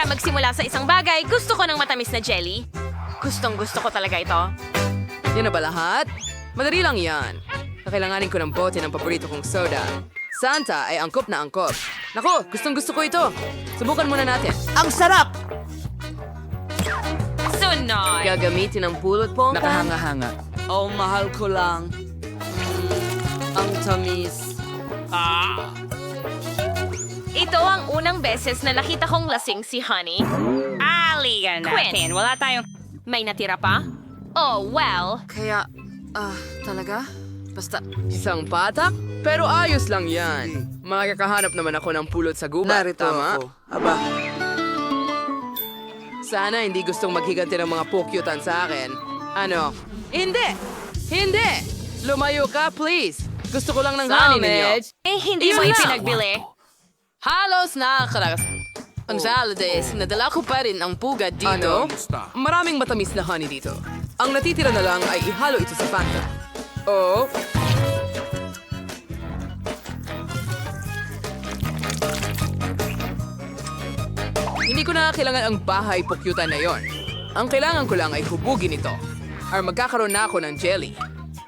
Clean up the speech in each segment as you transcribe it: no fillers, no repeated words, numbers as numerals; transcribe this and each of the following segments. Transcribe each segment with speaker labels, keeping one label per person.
Speaker 1: Para magsimula sa isang bagay, gusto ko ng matamis na jelly. Gustong gusto ko talaga ito.
Speaker 2: Yan na ba lahat? Madali lang yan. Kakailanganin ko ng bote ng paborito kong soda. Santa ay angkop na angkop. Nako, gustong gusto ko ito. Subukan muna natin.
Speaker 3: Ang sarap!
Speaker 1: Sunod!
Speaker 2: Gagamitin ang pulot po.
Speaker 3: Nakahanga-hanga.
Speaker 2: Oh, mahal ko lang. Ang tamis.
Speaker 1: Ito ang unang beses na nakita kong lasing si Honey.
Speaker 4: Aligan natin. Wala tayong...
Speaker 1: May natira pa? Oh, well.
Speaker 2: Kaya, talaga? Basta, isang patak? Pero ayos lang yan. Makakahanap naman ako ng pulot sa gubat.
Speaker 3: Narito
Speaker 2: Tama?
Speaker 3: ako. Aba,
Speaker 2: Sana hindi gustong maghiganti ng mga pukyutan sa akin. Ano? Hindi! Hindi! Lumayo ka, please! Gusto ko lang ng honey ninyo.
Speaker 1: Eh, hindi
Speaker 2: Iyon
Speaker 1: mo
Speaker 2: lang.
Speaker 1: ipinagbili.
Speaker 2: Halos nakakaragas. Ang salad is, nadala ko pa rin ang pugad dito. Maraming matamis na honey dito. Ang natitira na lang ay ihalo ito sa Fanta. Oh. Hindi ko na kailangan ang bahay pukyutan na yon. Ang kailangan ko lang ay hubugin ito. Or magkakaroon na ako ng jelly.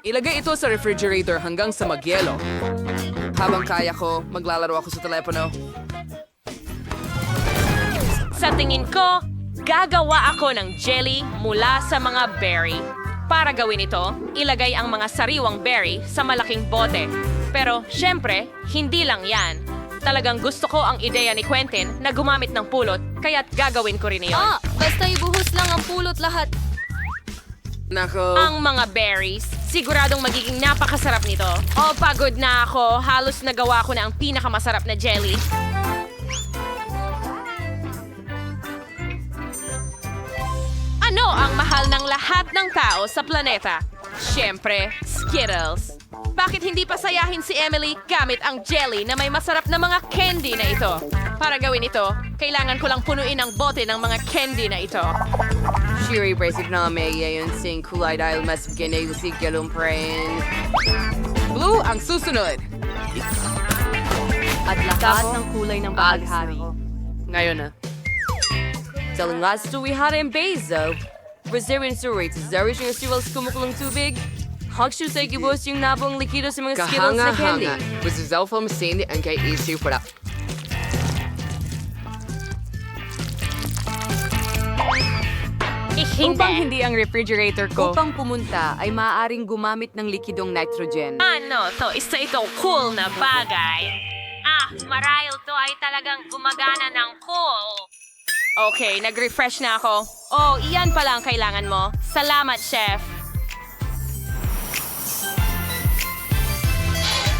Speaker 2: Ilagay ito sa refrigerator hanggang sa magyelo. Habang kaya ko, maglalaro ako sa telepono.
Speaker 1: Sa tingin ko, gagawa ako ng jelly mula sa mga berry. Para gawin ito, ilagay ang mga sariwang berry sa malaking bote. Pero, syempre, hindi lang yan. Talagang gusto ko ang ideya ni Quentin na gumamit ng pulot, kaya't gagawin ko rin iyon.
Speaker 5: Basta ibuhos lang ang pulot lahat.
Speaker 2: Nako.
Speaker 1: Ang mga berries, siguradong magiging napakasarap nito. Oh, pagod na ako. Halos nagawa ko na ang pinakamasarap na jelly. Ano ang mahal ng lahat ng tao sa planeta? Siyempre, Skittles. Bakit hindi pasayahin si Emily gamit ang jelly na may masarap na mga candy na ito? Para gawin ito, kailangan ko lang punuin ang bote ng mga candy na ito.
Speaker 2: Shiri basic na may yayon sing kulay dahil mas ganay si galumprin. Blue ang susunod.
Speaker 6: At lahat ng kulay ng bahaghari.
Speaker 2: Ngayon na. Telling last to we had in bezo. Reserving survey to zero yung siwals kumukulong tubig. Hagshu sa ikibos yung nabong likido sa mga Skittles na candy. Was the Zelfam saying ang kay issue for that?
Speaker 6: Upang hindi ang refrigerator ko.
Speaker 2: Upang pumunta ay maaaring gumamit ng likidong nitrogen.
Speaker 1: Ano to? Isa itong cool na bagay. Marahil to ay talagang gumagana ng cool. Okay, nag-refresh na ako. Oh, iyan pala ang kailangan mo. Salamat, chef.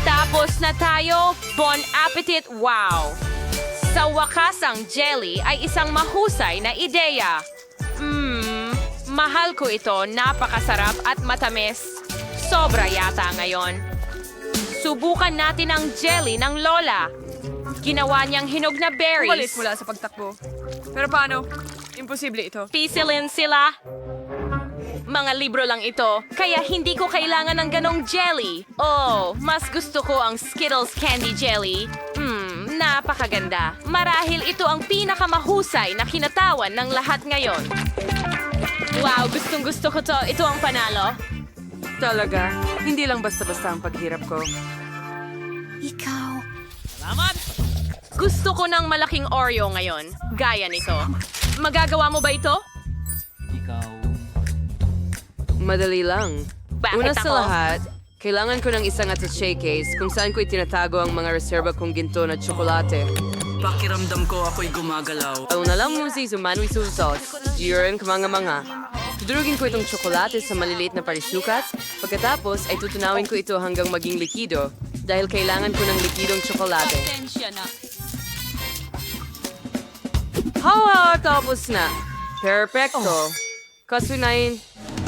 Speaker 1: Tapos na tayo. Bon appetit, wow! Sa wakas ang jelly ay isang mahusay na ideya. Mahal ko ito, napakasarap at matamis. Sobra yata ngayon. Subukan natin ang jelly ng Lola. Ginawa niyang hinog na berries.
Speaker 6: Umalis mula sa pagtakbo. Pero paano? Imposible ito.
Speaker 1: Pisilin sila. Mga libro lang ito, kaya hindi ko kailangan ng ganong jelly. Oh, mas gusto ko ang Skittles Candy Jelly. Napakaganda. Marahil ito ang pinakamahusay na kinatawan ng lahat ngayon. Wow, gustong gusto ko to. Ito ang panalo.
Speaker 2: Talaga, hindi lang basta-basta ang paghirap ko.
Speaker 1: Gusto ko ng malaking Oreo ngayon. Gaya nito. Magagawa mo ba ito?
Speaker 2: Madali lang.
Speaker 1: Bakit
Speaker 2: Una
Speaker 1: ako?
Speaker 2: sa lahat, kailangan ko ng isang attaché case kung saan ko itinatago ang mga reserba kong ginto na tsokolate.
Speaker 3: pakiramdam ko ako'y gumagalaw.
Speaker 2: Ang nalang mo si Sumanoy Sauce, Jiren kamanga-manga. Tudurugin ko itong tsokolate sa maliliit na parisukat. Pagkatapos ay tutunawin ko ito hanggang maging likido dahil kailangan ko ng likidong tsokolate. Hawa! Tapos na. Perfecto. Kasunayin,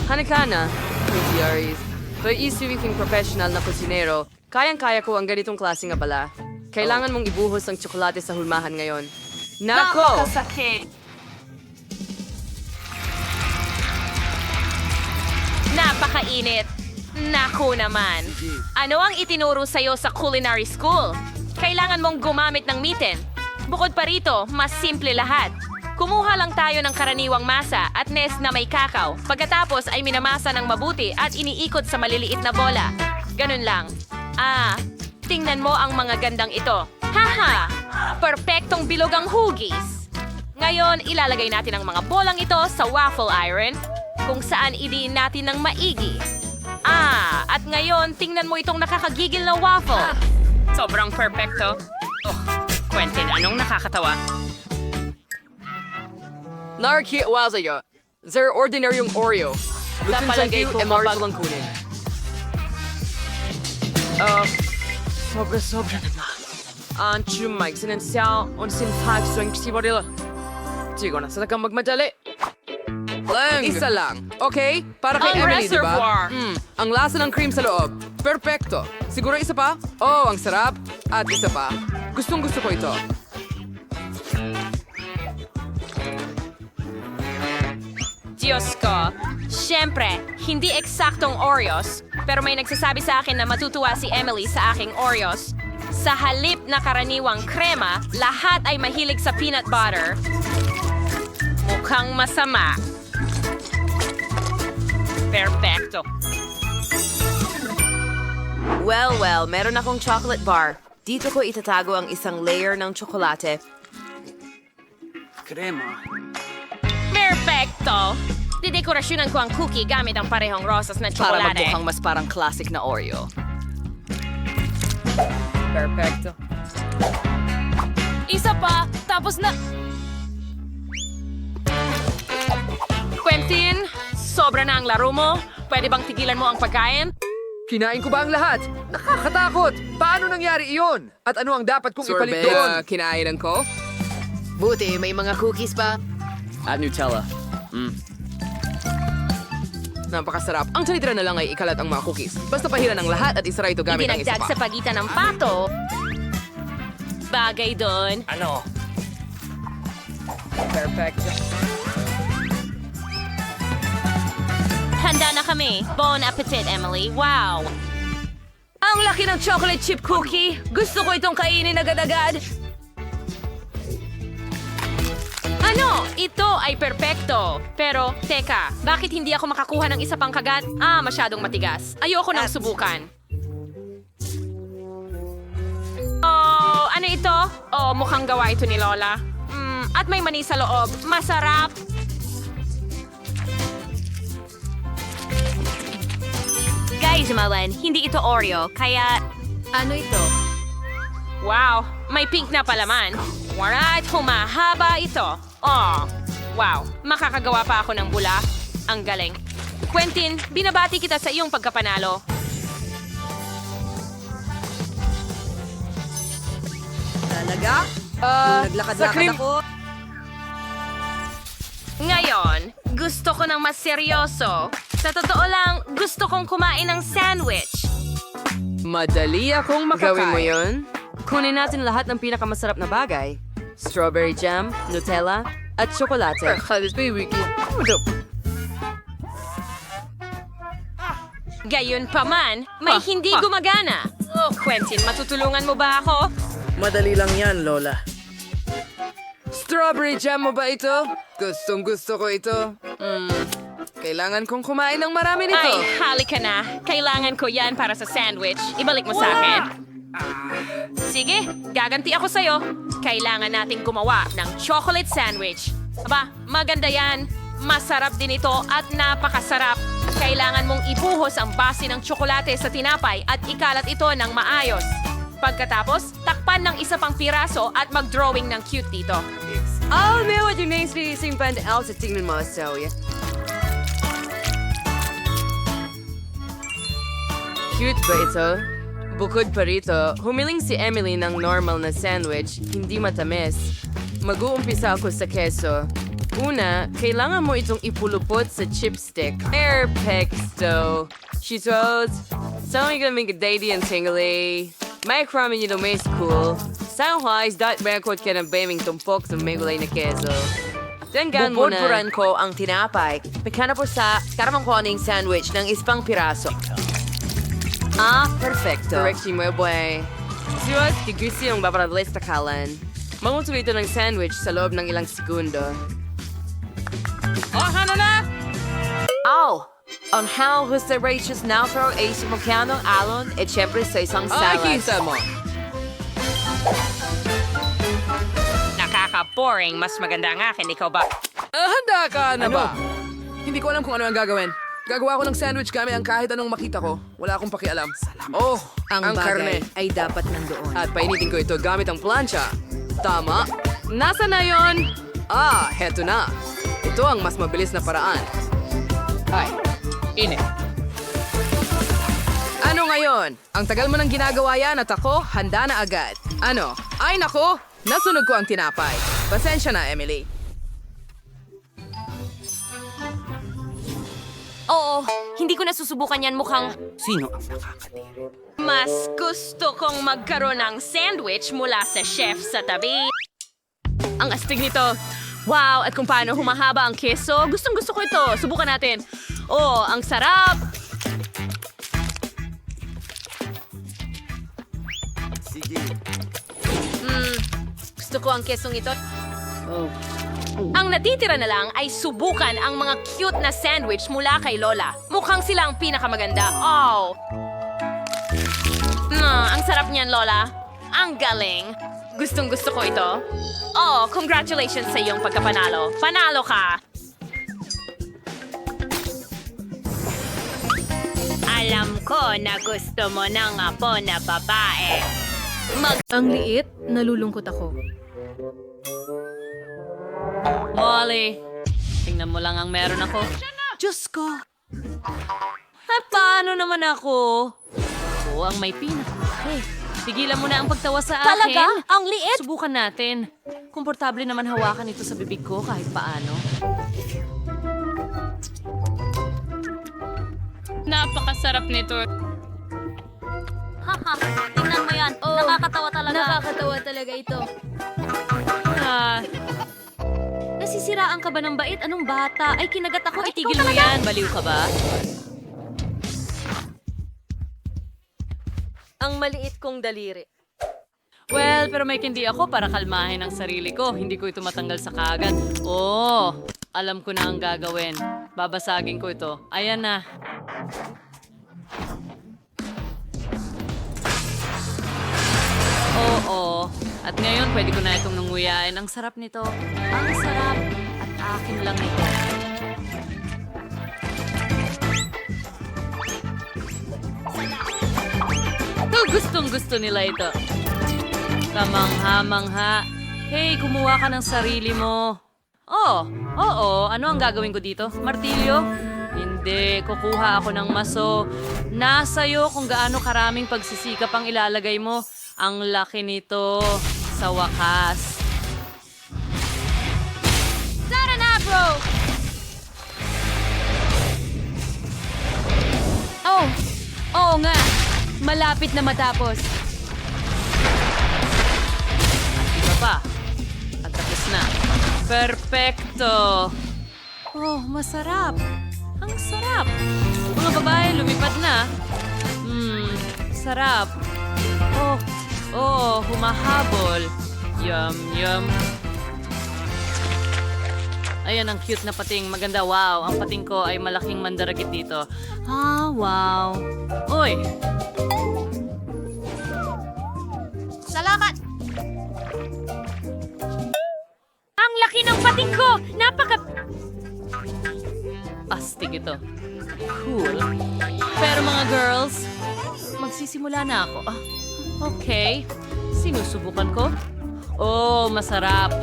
Speaker 2: hanakana, Aries. But isiping professional na kusinero, kayang-kaya ko ang ganitong klaseng abala. Kailangan mong ibuhos ang tsokolate sa hulmahan ngayon. Nako!
Speaker 1: Napakainit. Naku naman. Ano ang itinuro sa'yo sa culinary school? Kailangan mong gumamit ng mitten. Bukod pa rito, mas simple lahat. Kumuha lang tayo ng karaniwang masa at nest na may kakao. Pagkatapos ay minamasa ng mabuti at iniikot sa maliliit na bola. Ganun lang. Tingnan mo ang mga gandang ito. Haha! Perpektong bilog ang hugis. Ngayon, ilalagay natin ang mga bolang ito sa waffle iron kung saan idiin natin ng maigi. At ngayon, tingnan mo itong nakakagigil na waffle.
Speaker 4: Sobrang perfecto. Oh, Quentin, anong nakakatawa?
Speaker 2: Narkiwa sa'yo. They're ordinaryong Oreo. Lutun sa
Speaker 1: Napalagay ko
Speaker 2: Marshall lang kunin. Sobra na. Mike, sinensya, sinfag, sibaril. Sigo na, sa kang magmadali. Isa lang. Okay? Para kay
Speaker 1: Ang
Speaker 2: Emily, di ba?
Speaker 1: reservoir.
Speaker 2: Ang lasa ng cream sa loob. Perfecto. Siguro isa pa? Oh, ang sarap. At isa pa. Gustong-gusto ko ito.
Speaker 1: Diyos ko. Siyempre, hindi eksaktong Oreos, pero may nagsasabi sa akin na matutuwa si Emily sa aking Oreos. Sa halip na karaniwang krema, lahat ay mahilig sa peanut butter. Mukhang masama. Perfecto.
Speaker 7: Well, meron akong chocolate bar. Dito ko itatago ang isang layer ng tsokolate.
Speaker 3: Krema.
Speaker 1: Perfecto! Didekorasyonan ko ang cookie gamit ang parehong rosas na
Speaker 7: Para
Speaker 1: tsokolate.
Speaker 7: magmukhang mas parang classic na Oreo.
Speaker 2: Perfecto.
Speaker 5: Isa pa, tapos na...
Speaker 1: Quentin, sobra na ang laro mo. Pwede bang tigilan mo ang pagkain?
Speaker 8: Kinain ko ba ang lahat? Nakakatakot! Paano nangyari iyon? At ano ang dapat kong ipalit doon?
Speaker 2: Kinainan ko.
Speaker 7: Buti, may mga cookies pa.
Speaker 3: At Nutella.
Speaker 2: Napakasarap. Ang tinitira na lang ay ikalat ang mga cookies. Basta pahiran ang lahat at isara ito gamit ang isa
Speaker 1: Idinagdag
Speaker 2: pa.
Speaker 1: sa pagitan ng pato. Bagay doon.
Speaker 3: Ano?
Speaker 2: Perfecto.
Speaker 1: Handa na kami. Bon appetit, Emily. Wow!
Speaker 7: Ang laki ng chocolate chip cookie. Gusto ko itong kainin agad-agad.
Speaker 1: Ano? Ito ay perpekto. Pero, teka, bakit hindi ako makakuha ng isa pang kagat? Masyadong matigas. Ayoko nang subukan. Oh, ano ito? Oh, mukhang gawa ito ni Lola. At may mani sa loob. Masarap. Guys, Malen, hindi ito Oreo, kaya...
Speaker 5: Ano ito?
Speaker 1: Wow, may pink na palaman. Alright, humahaba ito. Oh, wow, makakagawa pa ako ng bula. Ang galing. Quentin, binabati kita sa iyong pagkapanalo.
Speaker 7: Talaga?
Speaker 2: sa cream.
Speaker 7: ako.
Speaker 1: Ngayon, gusto ko ng mas seryoso. Sa totoo lang, gusto kong kumain ng sandwich.
Speaker 2: Madali akong makakain. Gawin mo yun? Kunin natin lahat ng pinakamasarap na bagay. Strawberry jam, Nutella, at tsokolate.
Speaker 1: Gayon pa man, may hindi gumagana. Oh, Quentin, matutulungan mo ba ako?
Speaker 3: Madali lang yan, Lola.
Speaker 2: Strawberry jam mo ba ito? Gustong gusto ko ito. Kailangan kong kumain ng marami nito.
Speaker 1: Ay, halika na. Kailangan ko yan para sa sandwich. Ibalik mo sa akin. Sige, gaganti ako sa'yo. Kailangan nating gumawa ng chocolate sandwich. Aba, maganda yan. Masarap din ito at napakasarap. Kailangan mong ibuhos ang base ng tsokolate sa tinapay at ikalat ito ng maayos. Pagkatapos, takpan ng isa pang piraso at mag-drawing ng cute dito.
Speaker 2: I'll know what your name's releasing band else at tingnan mo, so yeah. Cute ba ito? Bukod pa rito, humiling si Emily ng normal na sandwich, hindi matamis. Mag-uumpisa ako sa keso. Una, kailangan mo itong ipulupot sa chipstick. Perfecto! Cheetos! Something gonna make a dainty and tingly. May ramen yun may cool. Sanghwais dot record ka ng baming tumpok sa may gulay na keso. Tanggan mo na.
Speaker 7: Bubudburan ko ang tinapay. Pagkana po sa karamang ko ng sandwich ng ispang piraso. Perfecto.
Speaker 2: Correct mo, boy. Siwas, kigusi yung babaradalis takalan. Mangutuloy ito ng sandwich sa loob ng ilang segundo.
Speaker 4: Oh, hana na!
Speaker 7: Oh! On how Rachels now throw a simulcano alon at syempre sa isang salad.
Speaker 2: mo!
Speaker 4: Nakaka-boring. Mas maganda ang akin. Ikaw ba?
Speaker 8: Handa ka na ba? Hindi ko alam kung ano ang gagawin. Gagawa ko ng sandwich gamit ang kahit anong makita ko. Wala akong pakialam. Oh, ang karne.
Speaker 5: ay dapat nandoon.
Speaker 2: At painitin ko ito gamit ang plancha. Tama. Nasa na yon? Heto na. Ito ang mas mabilis na paraan.
Speaker 4: Ay, init.
Speaker 8: Ano ngayon? Ang tagal mo nang ginagawa yan at ako, handa na agad. Ano? Ay nako, nasunog ko ang tinapay. Pasensya na, Emily.
Speaker 5: Oo, hindi ko nasusubukan yan mukhang...
Speaker 1: Mas gusto kong magkaroon ng sandwich mula sa chef sa tabi. Ang astig nito. Wow, at kung paano humahaba ang keso. Gustong-gusto ko ito. Subukan natin. Oh, ang sarap. Gusto ko ang kesong ito. Ang natitira na lang ay subukan ang mga cute na sandwich mula kay Lola. Mukhang sila ang pinakamaganda. Oh! Ang sarap niyan, Lola. Ang galing. Gustong-gusto ko ito. Oh, congratulations sa iyong pagkapanalo. Panalo ka! Alam ko na gusto mo ng apo na babae.
Speaker 5: Ang liit, nalulungkot ako.
Speaker 1: Molly, tingnan mo lang ang meron ako. Diyos ko! Ay, paano naman ako? Ako ang may pinaka. Tigilan mo na ang pagtawa sa akin.
Speaker 5: Talaga? Ang liit?
Speaker 1: Subukan natin. Komportable naman hawakan ito sa bibig ko kahit paano.
Speaker 4: Napakasarap nito.
Speaker 5: Haha, tingnan mo yan. Nakakatawa talaga. Nakakatawa talaga ito.
Speaker 1: Nasisiraan ka ba ng bait? Anong bata? Ay, kinagat ako. Itigil mo yan. Baliw ka ba?
Speaker 5: Ang maliit kong daliri.
Speaker 1: Well, pero may kindi ako para kalmahin ang sarili ko. Hindi ko ito matanggal sa kaagad. Oh, alam ko na ang gagawin. Babasagin ko ito. Ayan na. Oo. At ngayon, pwede ko na itong nanguyain. Ang sarap nito. Ang sarap. At akin lang ito. Gustong-gusto nila ito. Kamangha-mangha. Hey, kumuha ka ng sarili mo. Oh, oo. Ano ang gagawin ko dito? Martilyo? Hindi. Kukuha ako ng maso. Nasa'yo kung gaano karaming pagsisikap ang ilalagay mo. Ang laki nito sa wakas.
Speaker 5: Tara na, bro! Oh, oo nga. Malapit na matapos.
Speaker 1: Iba pa. At tapos na. Perfecto. Oh, masarap. Ang sarap. Mga babae, lumipad na. Sarap. Oh, humahabol. Yum, yum. Ayan, ang cute na pating. Maganda, wow. Ang pating ko ay malaking mandaragit dito. Wow. Uy!
Speaker 5: Salamat! Ang laki ng pating ko!
Speaker 1: Astig ito. Cool. Pero mga girls, magsisimula na ako. Okay. Sinusubukan ko. Oh, masarap.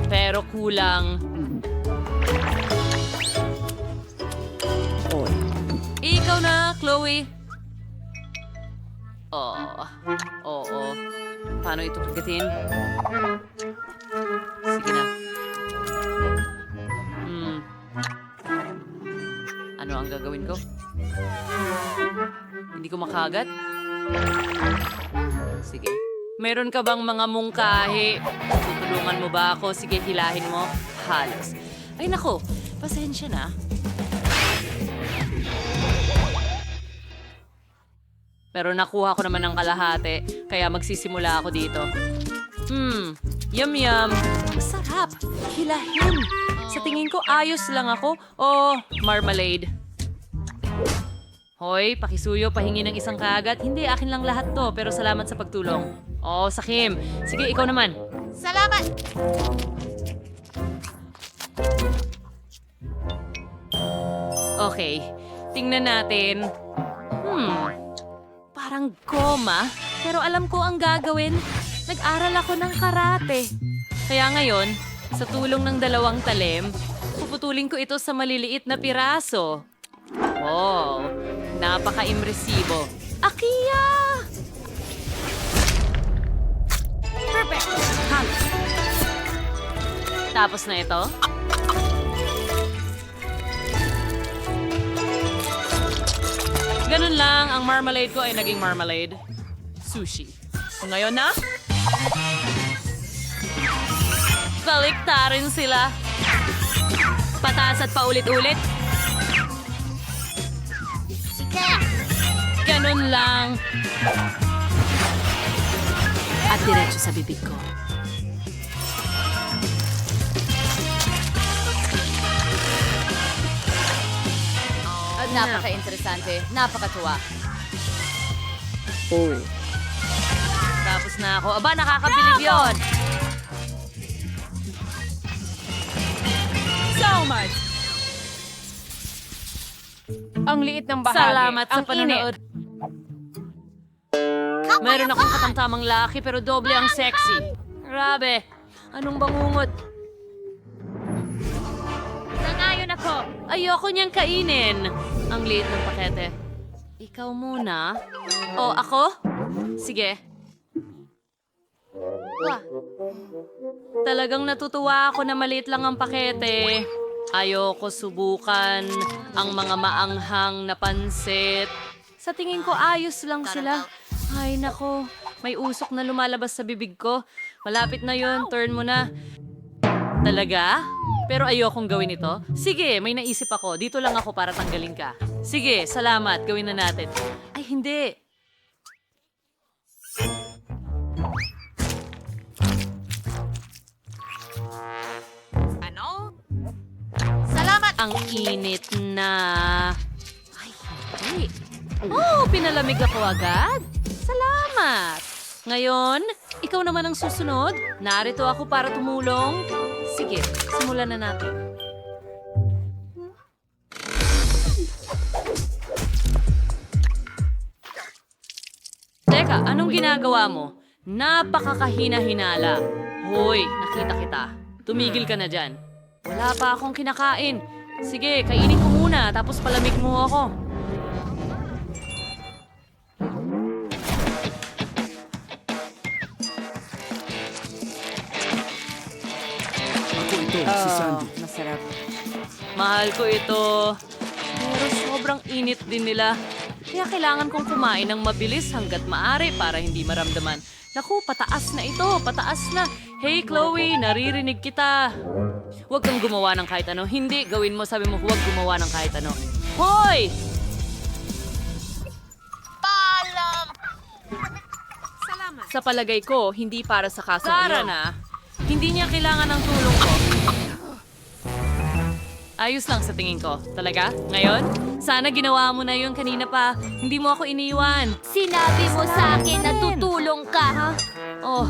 Speaker 1: Pero kulang. Ikaw na, Chloe. Oo. Paano ito pagkatin? Sige na. Ano ang gagawin ko? Hindi ko makagat? Sige. Meron ka bang mga mungkahi? Tutulungan mo ba ako? Sige, hilahin mo. Halos. Ay nako, pasensya na. Pero nakuha ko naman ng kalahati, kaya magsisimula ako dito.
Speaker 5: Yum yum. Masarap. Hilahin. Sa tingin ko, ayos lang ako. Oh, marmalade. Hoy, pakisuyo, pahingi ng isang kagat. Hindi, akin lang lahat to, pero salamat sa pagtulong. Oh, Sakim. Sige, ikaw naman.
Speaker 1: Salamat!
Speaker 5: Okay, tingnan natin. Parang goma, pero alam ko ang gagawin. Nag-aral ako ng karate. Kaya ngayon, sa tulong ng 2 talim, puputulin ko ito sa maliliit na piraso. Wow, napaka-impresibo. Akiya! Perfect! Halos. Tapos na ito. Ganun lang, ang marmalade ko ay naging marmalade. Sushi. Ngayon na? Baliktarin sila. Pataas at paulit-ulit. Ganun lang. At diretso sa bibig ko.
Speaker 7: Napaka-interesante. Napakatuwa.
Speaker 5: Tapos na ako. Aba, nakakabilib yun.
Speaker 6: So much! Ang liit ng bahagi.
Speaker 5: Salamat sa
Speaker 6: Ang
Speaker 5: panonood. Meron akong katamtamang laki pero doble ang sexy. Grabe. Anong bangungot? Nangayon ako. Ayoko niyang kainin. Ang liit ng pakete. Ikaw muna. O, ako? Sige. Talagang natutuwa ako na maliit lang ang pakete. Ayoko subukan ang mga maanghang na pansit. Sa tingin ko ayos lang sila. Ay nako, may usok na lumalabas sa bibig ko. Malapit na yon, turn mo na. Talaga? Pero ayokong gawin ito. Sige, may naisip ako. Dito lang ako para tanggalin ka. Sige, salamat. Gawin na natin. Ay, hindi.
Speaker 1: Salamat!
Speaker 5: Ang init na. Ay, hindi. Oh, pinalamig ako agad. Salamat! Ngayon, ikaw naman ang susunod. Narito ako para tumulong. Sige, simulan na natin. Teka, anong ginagawa mo? Napakakahina-hinala. Hoy, nakita kita. Tumigil ka na dyan. Wala pa akong kinakain. Sige, kainin ko muna, tapos palamig mo ako.
Speaker 3: Ako ito, si Sandy.
Speaker 7: Masarap.
Speaker 5: Mahal ko ito. Pero sobrang init din nila. Kaya kailangan kong kumain ng mabilis hanggat maaari para hindi maramdaman. Naku, pataas na ito, pataas na. Hey Chloe, naririnig kita. Huwag kang gumawa ng kahit ano. Hindi, gawin mo, sabi mo, huwag gumawa ng kahit ano. Hoy! Sa palagay ko, hindi para sa kasong
Speaker 1: Tara
Speaker 5: iyon.
Speaker 1: na.
Speaker 5: Hindi niya kailangan ng tulong ko. Ayos lang sa tingin ko. Talaga? Ngayon? Sana ginawa mo na yun kanina pa. Hindi mo ako iniwan.
Speaker 9: Sinabi mo sa akin na tutulong ka, ha?
Speaker 5: Oh,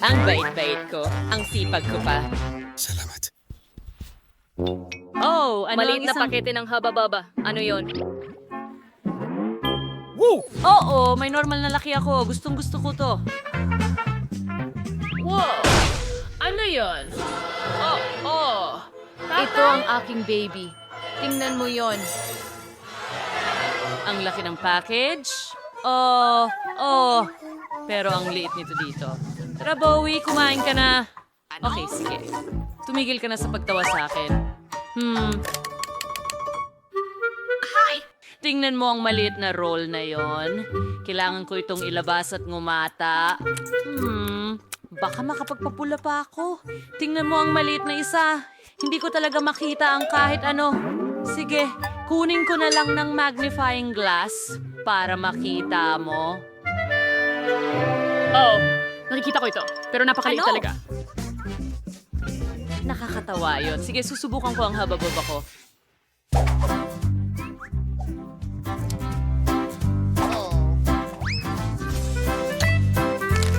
Speaker 1: Ang bait-bait ko. Ang sipag ko pa.
Speaker 5: oh, ano
Speaker 1: Maliit
Speaker 5: ang
Speaker 1: na
Speaker 5: isang...
Speaker 1: pakete ng haba-baba. Ano yon?
Speaker 5: Oo, may normal na laki ako. Gustong-gusto ko to.
Speaker 1: Wow! Ano yon? Oh.
Speaker 5: Ito ang aking baby. Tingnan mo yon. Ang laki ng package. Oh. Pero ang liit nito dito. Tara, Bowie, kumain ka na. Okay, sige. Tumigil ka na sa pagtawa sa akin. Tingnan mo ang maliit na roll na yon. Kailangan ko itong ilabas at ngumata. Baka makapagpapula pa ako. Tingnan mo ang maliit na isa. Hindi ko talaga makita ang kahit ano. Sige, kunin ko na lang ng magnifying glass para makita mo.
Speaker 1: Oh,
Speaker 4: Nakikita ko ito, pero napakaliit
Speaker 5: Ano?
Speaker 4: talaga.
Speaker 5: Nakakatawa yun. Sige, susubukan ko ang habababa ko.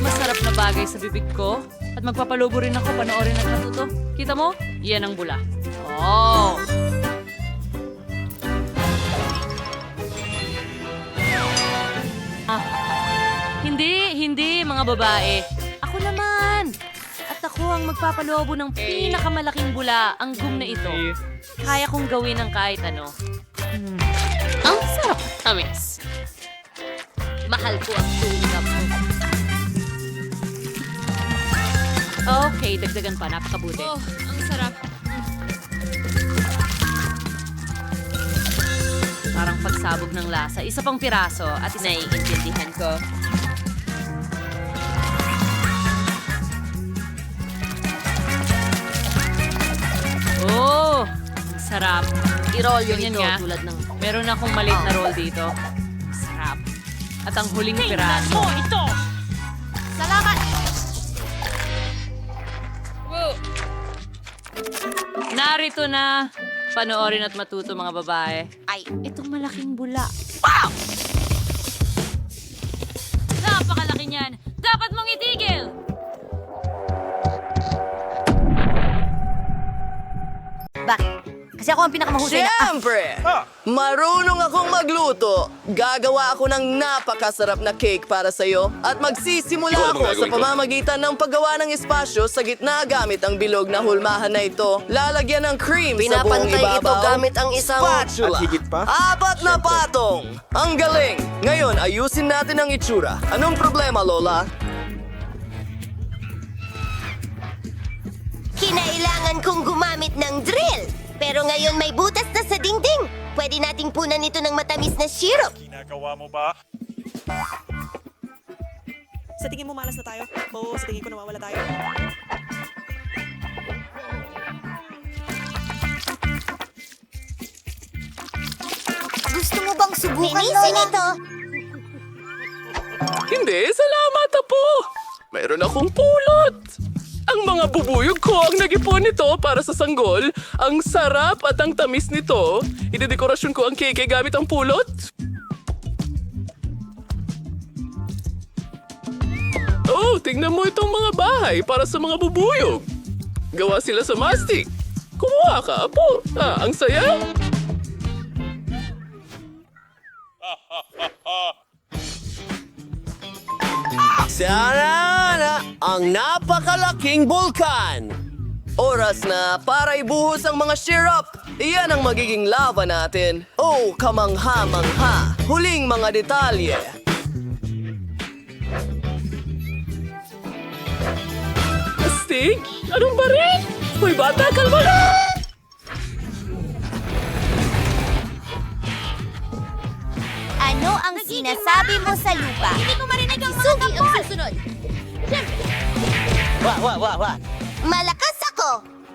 Speaker 5: Masarap na bagay sa bibig ko. At magpapalobo rin ako panoorin at natuto. Kita mo? Yan ang bula. Oh! Hindi, mga babae. Ako naman. At ako ang magpapalobo ng pinakamalaking bula, ang gum na ito. Kaya kong gawin ang kahit ano.
Speaker 1: Ang sarap, tamis.
Speaker 5: Mahal ko ang tulap mo. Okay, dagdagan pa. Napakabuti.
Speaker 1: Oh, ang sarap.
Speaker 5: Parang pagsabog ng lasa. Isa pang piraso at isa
Speaker 1: Naiintindihan ko.
Speaker 5: Oh! Ang sarap.
Speaker 7: I-roll yun
Speaker 5: Ganyan
Speaker 7: ito
Speaker 5: nga.
Speaker 7: tulad ng...
Speaker 5: Meron akong maliit na roll dito. Sarap. At ang huling piraso.
Speaker 4: Ito!
Speaker 7: Salamat!
Speaker 5: Narito na. Panoorin at matuto mga babae.
Speaker 7: Ay,
Speaker 5: Itong malaking bula. Napakalaki niyan. Dapat mong itigil.
Speaker 7: bakit? Kasi ako ang pinakamahusay na...
Speaker 10: Siyempre! Marunong akong magluto. Gagawa ako ng napakasarap na cake para sa'yo at magsisimula ako sa pamamagitan ng paggawa ng espasyo sa gitna gamit ang bilog na hulmahan na ito. Lalagyan ng cream sa buong
Speaker 7: Pinapantay
Speaker 10: ibabaw.
Speaker 7: ito gamit ang isang...
Speaker 10: Spatula.
Speaker 3: At higit pa?
Speaker 10: 4 na patong. Ang galing. Ngayon, ayusin natin ang itsura. Anong problema, Lola?
Speaker 9: Kinailangan kong gumamit ng drill. Pero ngayon may butas na sa dingding. Pwede nating punan ito ng matamis na syrup.
Speaker 11: Ginagawa mo ba?
Speaker 6: Sa tingin mo malas na tayo? Oo, sa tingin ko nawawala tayo.
Speaker 9: Gusto mo bang subukan, Lola? Ito.
Speaker 8: Hindi, salamat po. Mayroon akong pulot. Ang mga bubuyog ko ang nag-ipon nito para sa sanggol. Ang sarap at ang tamis nito. Idedekorasyon ko ang cake gamit ang pulot. Oh, tingnan mo itong mga bahay para sa mga bubuyog. Gawa sila sa mastic. Kumuha ka, apo. Ang saya.
Speaker 10: Sana ang napakalaking bulkan! Oras na para ibuhos ang mga syrup. Iyan ang magiging lava natin. Oh, kamangha-mangha. Huling mga detalye.
Speaker 8: Astig? Anong ba rin? Hoy bata, kalma na!
Speaker 9: Ano ang sinasabi mo sa lupa? Hindi ko marinig ang mga tapol. Ang susunod. Malakas ako.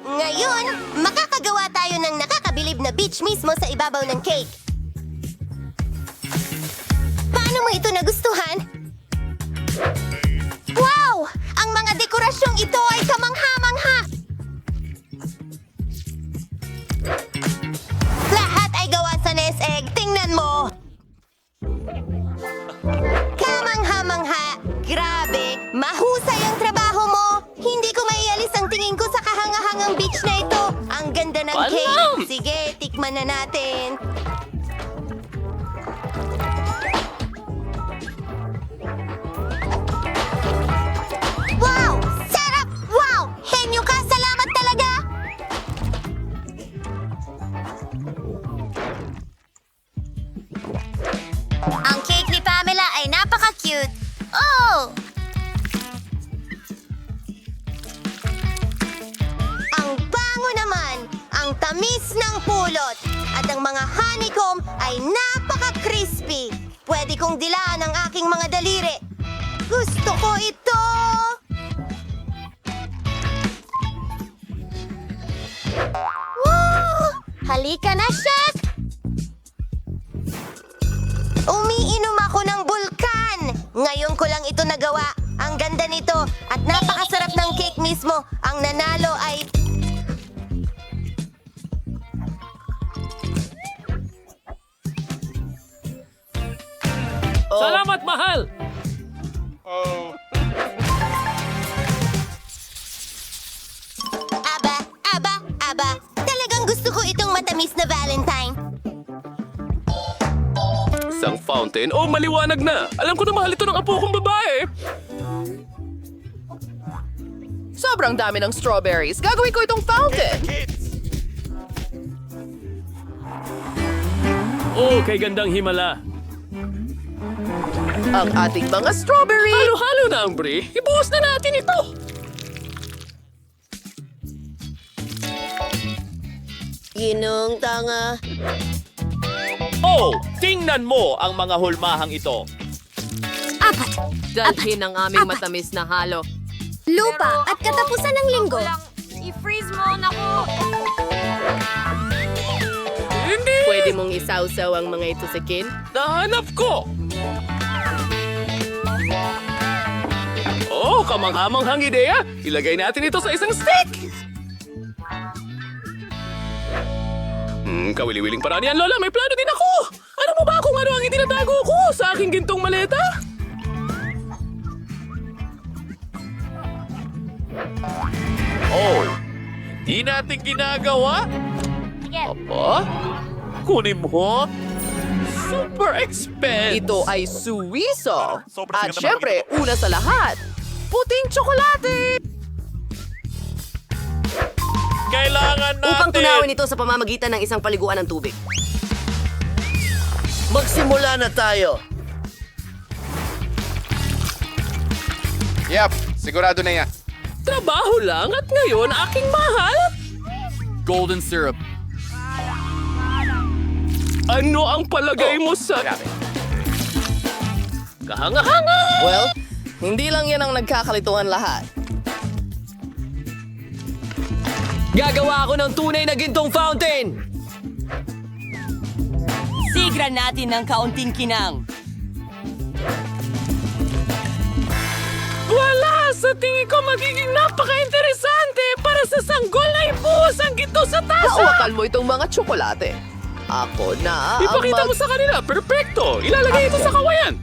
Speaker 9: Ngayon, makakagawa tayo ng nakakabilib na beach mismo sa ibabaw ng cake. Paano mo ito nagustuhan? Wow! Ang mga dekorasyong ito ay kamangha-mangha. Lahat ay gawa sa nest egg. Tingnan mo. Kamangha-mangha. Grabe. Mahusay ang trabaho mo. Hindi ko maialis ang tingin ko sa kahangahangang beach na ito. Ang ganda ng cake. Sige, tikman na natin. Wow! Sarap! Wow! Henyo ka! Salamat talaga! Ang cake ni Pamela ay napaka-cute. Oh! Ang bango naman! Ang tamis ng pulot! At ang mga honeycomb ay napaka-crispy! Pwede kong dilaan ang aking mga daliri. Gusto ko ito! Woo! Halika na, Chef! Umiinom ako ng bulkan! Ngayon ko lang ito nagawa. Ang ganda nito at napakasarap ng cake mismo. Ang nanalo ay...
Speaker 8: Salamat, mahal!
Speaker 9: Aba. Talagang gusto ko itong matamis na Valentine.
Speaker 8: Isang fountain? Oh, maliwanag na! Alam ko na mahal ito ng apo kong babae!
Speaker 10: Sobrang dami ng strawberries. Gagawin ko itong fountain.
Speaker 8: Oh, kay gandang himala.
Speaker 10: Ang ating mga strawberry.
Speaker 8: Halo-halo na ang brie. Ibuhos na natin ito!
Speaker 9: Ginong tanga.
Speaker 11: Oh, tingnan mo ang mga hulmahang ito.
Speaker 2: Dalhin ang aming matamis na halo.
Speaker 9: Lupa at katapusan ng linggo.
Speaker 5: I-freeze mo, naku!
Speaker 8: Hindi!
Speaker 10: Pwede mong isawsaw ang mga ito sa kin?
Speaker 8: Nahanap ko! Oh, kamanghamanghang ideya! Ilagay natin ito sa isang stick! Kawili-wiling paraan yan, Lola. May plano din ako! Alam mo ba kung ano ang itinatago ko sa aking gintong maleta?
Speaker 11: Oh, di natin ginagawa? Apa? Kunin mo? Super expensive!
Speaker 10: Ito ay suwiso. At syempre, una sa lahat, puting tsokolate!
Speaker 11: Kailangan natin!
Speaker 10: Upang tunawin ito sa pamamagitan ng isang paliguan ng tubig. Magsimula na tayo.
Speaker 3: Yep, sigurado na yan.
Speaker 8: Trabaho lang at ngayon aking mahal?
Speaker 3: Golden syrup.
Speaker 8: Ano ang palagay mo sa... Kahanga-hanga!
Speaker 10: Well, hindi lang yan ang nagkakalituhan lahat.
Speaker 2: Gagawa ako ng tunay na gintong fountain!
Speaker 7: Sigra natin ng kaunting kinang.
Speaker 8: Wala! Sa tingin ko magiging napaka-interesante para sa sanggol na ibuhos ang ginto sa tasa!
Speaker 10: Hawakan mo itong mga tsokolate. Ako na ang
Speaker 8: Ipakita mo sa kanila, perfecto! Ilalagay ito sa kawayan!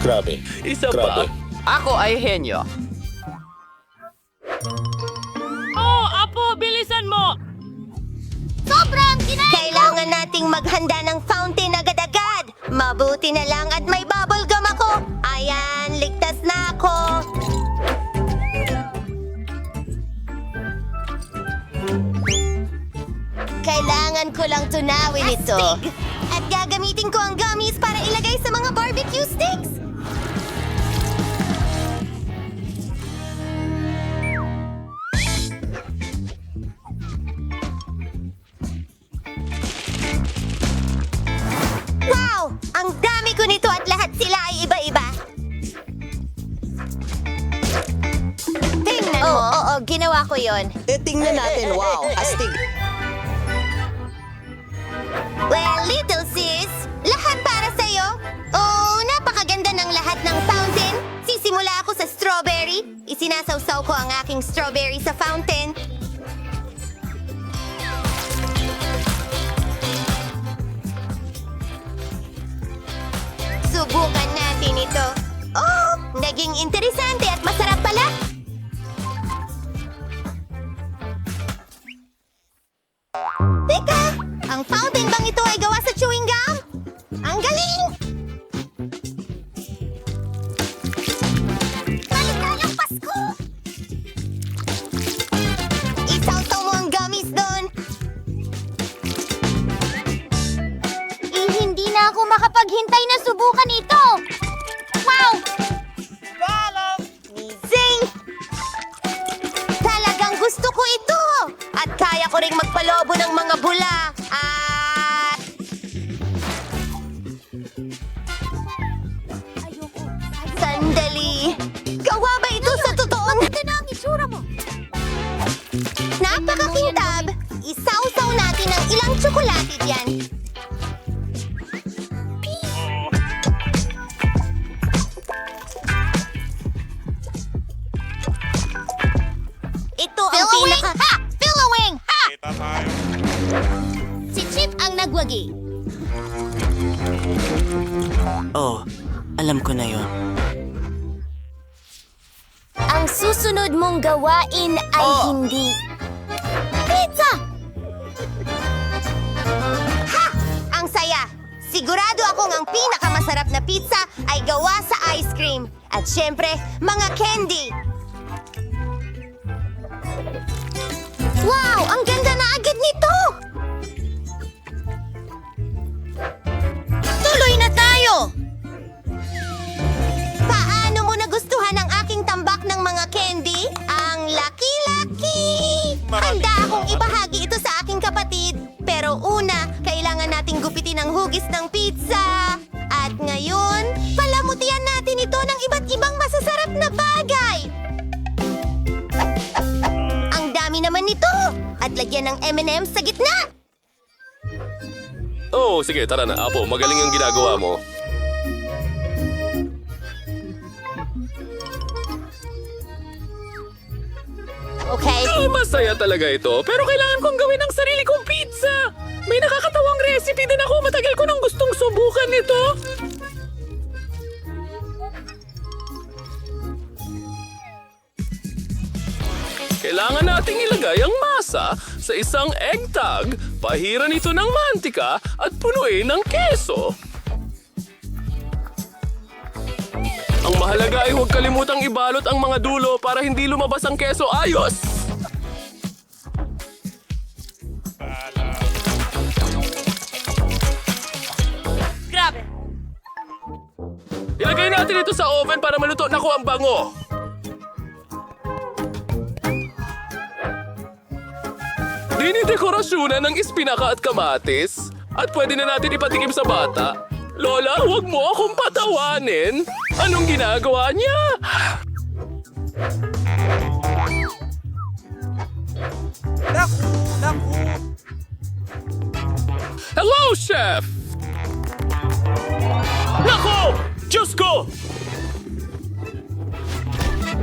Speaker 11: Grabe.
Speaker 8: Isa pa.
Speaker 10: Ako ay henyo.
Speaker 5: Oh, Apo, bilisan mo!
Speaker 9: Kailangan nating maghanda ng fountain agad-agad. Mabuti na lang at may bubble gum ako. Ayan, ligtas na ako. Kailangan ko lang tunawin ito. At gagamitin ko ang gummies para ilagay sa mga barbecue sticks. Wow! Ang dami ko nito at lahat sila ay iba-iba. Tingnan mo. Oo, ginawa ko yon.
Speaker 10: Tingnan natin, wow, astig.
Speaker 9: Well, little sis, lahat para sa'yo. Oh, napakaganda ng lahat ng fountain. Sisimula ako sa strawberry. Isinasawsaw ko ang aking strawberry sa fountain. Subukan natin ito. Oh, naging interesante at masarap pala. Teka, ang fountain bang ito ay gawa sa chewing gum? Ang galing! Maligayang Pasko! Isawsaw mo ang gummies doon. Hindi na ako makapaghintay na subukan ito. Wow! Amazing! Talagang gusto ko ito! At kaya ko ring magpalobo ng mga bula. At... Sandali! Gawa ba ito sa totoong... Maganda na ang itsura mo! Napakakintab! Isawsaw natin ang ilang tsokolate diyan. Smoggy.
Speaker 10: Oh, alam ko na yon.
Speaker 9: Ang susunod mong gawain ay hindi... Pizza! Ha! Ang saya! Sigurado akong ang pinakamasarap na pizza ay gawa sa ice cream. At syempre, mga candy! Wow! Ang ganda na agad nito! Tuloy na tayo! Paano mo nagustuhan ang aking tambak ng mga candy? Ang laki-laki! Handa akong ibahagi ito sa aking kapatid. Pero una, kailangan nating gupitin ang hugis ng pizza. At ngayon, palamutian natin ito ng iba't ibang masasarap na bagay. Ang dami naman nito! At lagyan ng M&M's sa gitna!
Speaker 8: Oh, sige, tara na, Apo. Magaling ang ginagawa mo.
Speaker 9: Okay?
Speaker 8: Masaya talaga ito, pero kailangan kong gawin ang sarili kong pizza. May nakakatawang recipe din ako. Matagal ko nang gustong subukan nito. Kailangan nating ilagay ang masa sa isang egg tag, pahiran ito ng mantika at punuin ng keso. Ang mahalaga ay huwag kalimutang ibalot ang mga dulo para hindi lumabas ang keso ayos.
Speaker 1: Grabe!
Speaker 8: Ilagay natin ito sa oven para maluto na ko ang bango. Dinidekorasyonan ng espinaka at kamatis. At pwede na natin ipatikim sa bata. Lola, huwag mo akong patawanin. Anong ginagawa niya? Hello, Chef!
Speaker 11: Nako! Diyos ko!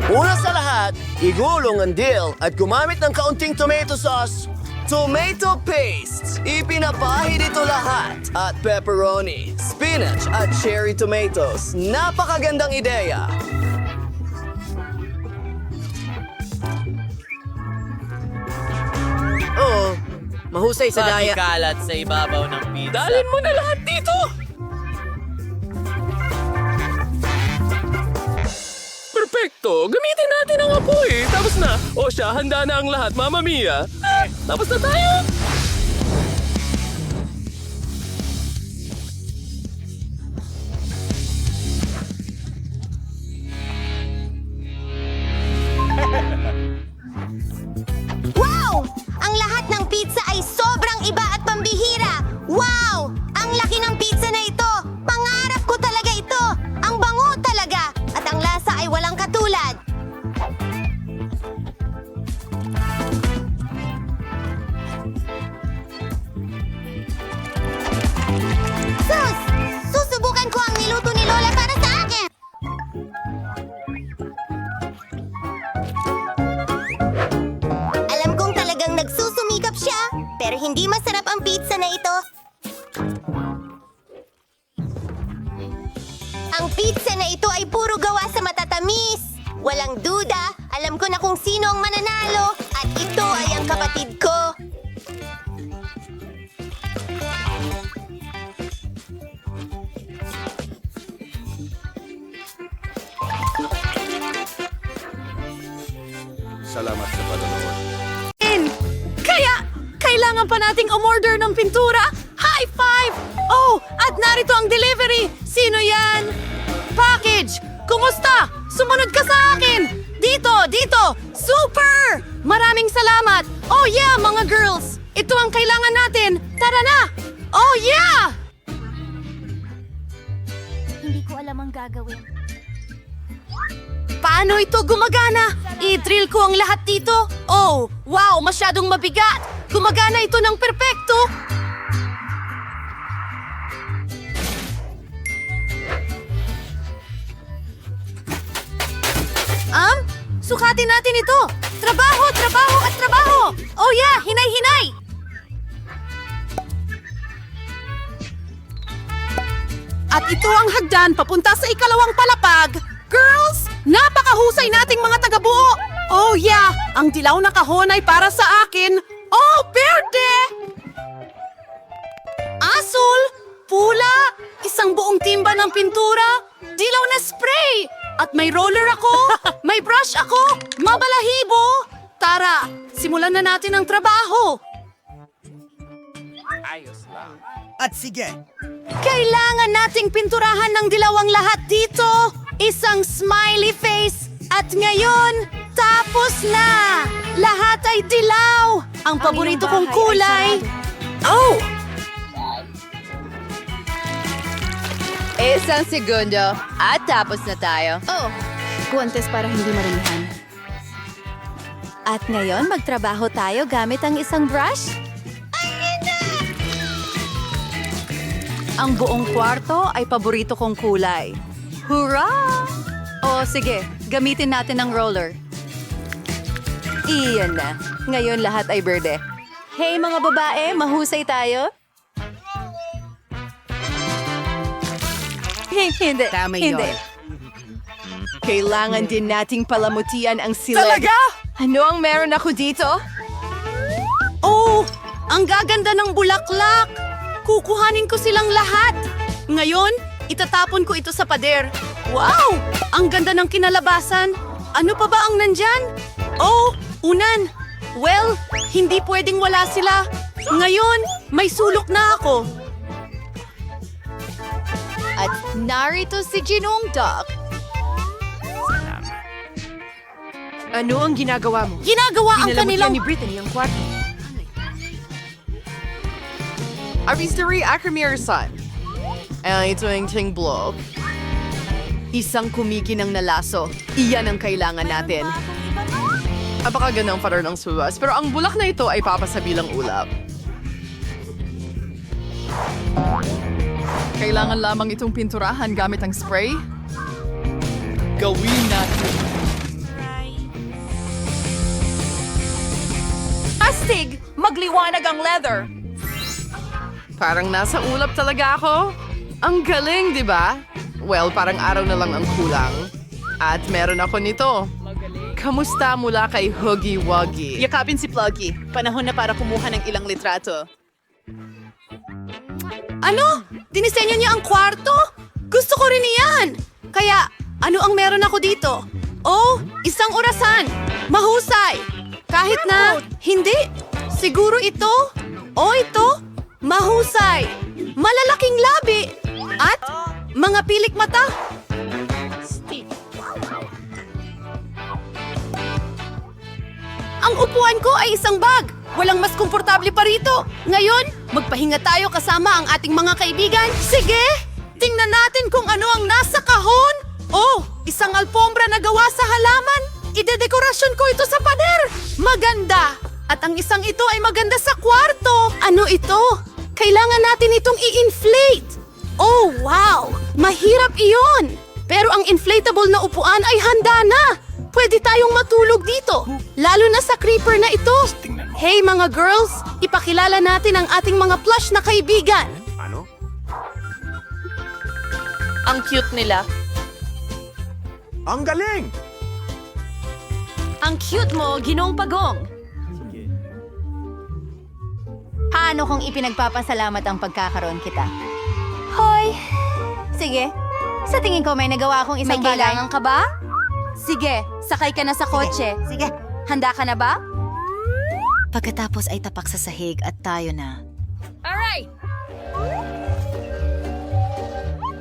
Speaker 10: Una sa lahat, igulong ang dill at gumamit ng kaunting tomato sauce. Tomato paste! Ipinapahid ito lahat. At pepperoni, spinach at cherry tomatoes. Napakagandang ideya! Oo, mahusay sa daya.
Speaker 7: Kalat sa ibabaw ng pizza.
Speaker 8: Dalin mo na lahat dito! Perfecto! Gamitin natin ang apoy! Tapos na! O siya, handa na ang lahat, Mama Mia! Tapos na tayo!
Speaker 9: Wow! Ang lahat ng pizza ay sobrang iba at pambihira! Wow! Ang laki ng pizza na ito! Pangarap ko talaga ito! Ang bango talaga! At ang lasa ay walang katulad! Sus! Susubukan ko ang niluto ni Lola para sa akin! Alam kong talagang nagsusumikap siya, pero hindi masarap ang pizza na ito. Ang pizza na ito ay puro gawa sa matatamis. Walang duda, alam ko na kung sino ang mananalo at ito ay ang kapatid ko.
Speaker 3: Salamat sa panonood.
Speaker 5: Kaya, kailangan pa nating umorder ng pintura. High five! Oh, at narito ang delivery. Sino yan? Package! Kumusta? Sumunod ka sa akin! Dito, dito! Super! Maraming salamat! Oh yeah, mga girls! Ito ang kailangan natin! Tara na! Oh yeah!
Speaker 9: Hindi ko alam ang gagawin.
Speaker 5: Paano ito gumagana? I-drill ko ang lahat dito? Oh, wow, masyadong mabigat! Gumagana ito ng perpekto! Sukatin natin ito! Trabaho, trabaho at trabaho! Oh yeah, hinay-hinay!
Speaker 6: At ito ang hagdan papunta sa ikalawang palapag. Girls, napakahusay nating mga tagabuo. Oh yeah, ang dilaw na kahon ay para sa akin. Oh, berde! Asul, pula, isang buong timba ng pintura, dilaw na spray, at may roller ako, may brush ako, mabalahibo. Tara, simulan na natin ang trabaho.
Speaker 12: At sige,
Speaker 6: Kailangan nating pinturahan ng dilaw ang lahat dito. Isang smiley face. At ngayon, tapos na. Lahat ay dilaw. Ang paborito kong kulay. Oh!
Speaker 5: Isang segundo at tapos na tayo.
Speaker 6: Oh, guwantes para hindi marihan.
Speaker 9: At ngayon, magtrabaho tayo gamit ang isang brush?
Speaker 6: Ang buong kwarto ay paborito kong kulay. Hurrah! O sige, gamitin natin ang roller.
Speaker 9: Iyan na. Ngayon lahat ay berde. Hey mga babae, mahusay tayo? Hindi.
Speaker 6: Tama
Speaker 9: Hindi.
Speaker 6: yun.
Speaker 10: Kailangan din nating palamutian ang silig.
Speaker 6: Talaga?
Speaker 10: Ano ang meron ako dito?
Speaker 6: Oh, ang gaganda ng bulaklak! Kukuhanin ko silang lahat. Ngayon, itatapon ko ito sa pader. Wow! Ang ganda ng kinalabasan. Ano pa ba ang nandyan? Oh, unan. Well, hindi pwedeng wala sila. Ngayon, may sulok na ako.
Speaker 9: At narito si Ginong Duck.
Speaker 10: Ano ang ginagawa mo?
Speaker 6: Ginagawa ang kanilang...
Speaker 10: Brittany ang kwarto. Aristary Akramirsan. Ang ito ang ting blog. Isang kumikinang na laso. Iyan ang kailangan natin. Napakagandang pattern ng suwas, pero ang bulak na ito ay papasabilang ulap. Kailangan lamang itong pinturahan gamit ang spray.
Speaker 3: Gawin natin.
Speaker 1: Astig! Magliwanag ang leather!
Speaker 10: Parang nasa ulap talaga ako. Ang galing, di ba? Well, parang araw na lang ang kulang. At meron ako nito. Kamusta mula kay Huggy Wuggy?
Speaker 6: Yakapin si Pluggy. Panahon na para kumuha ng ilang litrato. Ano? Dinisenyo niya ang kwarto? Gusto ko rin iyan! Kaya, ano ang meron ako dito? Oh, isang orasan! Mahusay! Kahit na, hindi. Siguro ito? O ito? Mahusay! Malalaking labi! At mga pilik mata! Ang upuan ko ay isang bag. Walang mas komportable pa rito. Ngayon, magpahinga tayo kasama ang ating mga kaibigan. Sige, tingnan natin kung ano ang nasa kahon. Oh, isang alpombra na gawa sa halaman. Idedekorasyon ko ito sa pader. Maganda. At ang isang ito ay maganda sa kwarto. Ano ito? Kailangan natin itong i-inflate. Oh, wow! Mahirap iyon. Pero ang inflatable na upuan ay handa na. Pwede tayong matulog dito. Lalo na sa creeper na ito. Hey mga girls, ipakilala natin ang ating mga plush na kaibigan.
Speaker 10: Ang cute nila.
Speaker 12: ang galing!
Speaker 5: Ang cute mo, Ginong Pagong.
Speaker 9: Paano kung ipinagpapasalamat ang pagkakaroon kita? Hoy! Sige, sa tingin ko may nagawa akong isang
Speaker 5: May
Speaker 9: bagay.
Speaker 5: kailangan ka ba? Sige, sakay ka na sa kotse.
Speaker 9: Sige.
Speaker 5: Handa ka na ba?
Speaker 9: Pagkatapos ay tapak sa sahig at tayo na.
Speaker 5: Alright!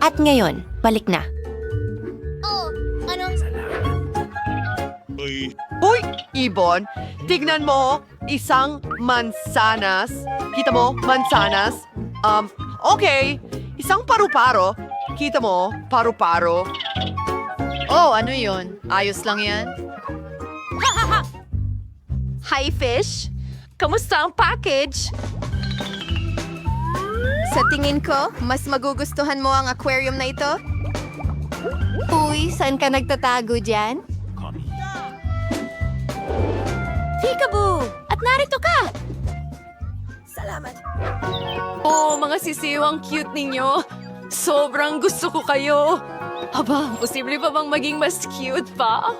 Speaker 9: At ngayon, balik na.
Speaker 10: Uy, Ibon, tignan mo, isang mansanas. Kita mo, mansanas? Okay, isang paru-paro. Kita mo, paru-paro.
Speaker 5: Oh, ano yun? Ayos lang yan?
Speaker 9: Hi, fish! Kamusta ang package? Sa tingin ko, mas magugustuhan mo ang aquarium na ito? Uy, saan ka nagtatago dyan? Peekaboo! At narito ka! Salamat.
Speaker 6: Oh, mga sisiw, ang cute ninyo.
Speaker 2: Sobrang gusto ko kayo. Aba, posible pa bang maging mas cute pa?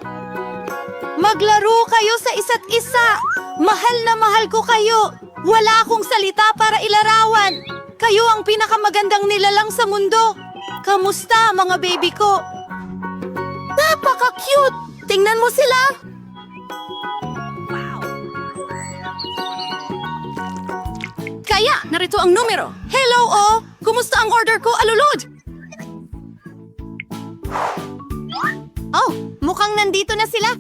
Speaker 6: Maglaro kayo sa isa't isa. Mahal na mahal ko kayo. Wala akong salita para ilarawan. Kayo ang pinakamagandang nilalang sa mundo. Kamusta, mga baby ko? Napaka-cute! Tingnan mo sila! Kaya, narito ang numero. Hello, oh! Kumusta ang order ko, alulod? Oh, mukhang nandito na sila.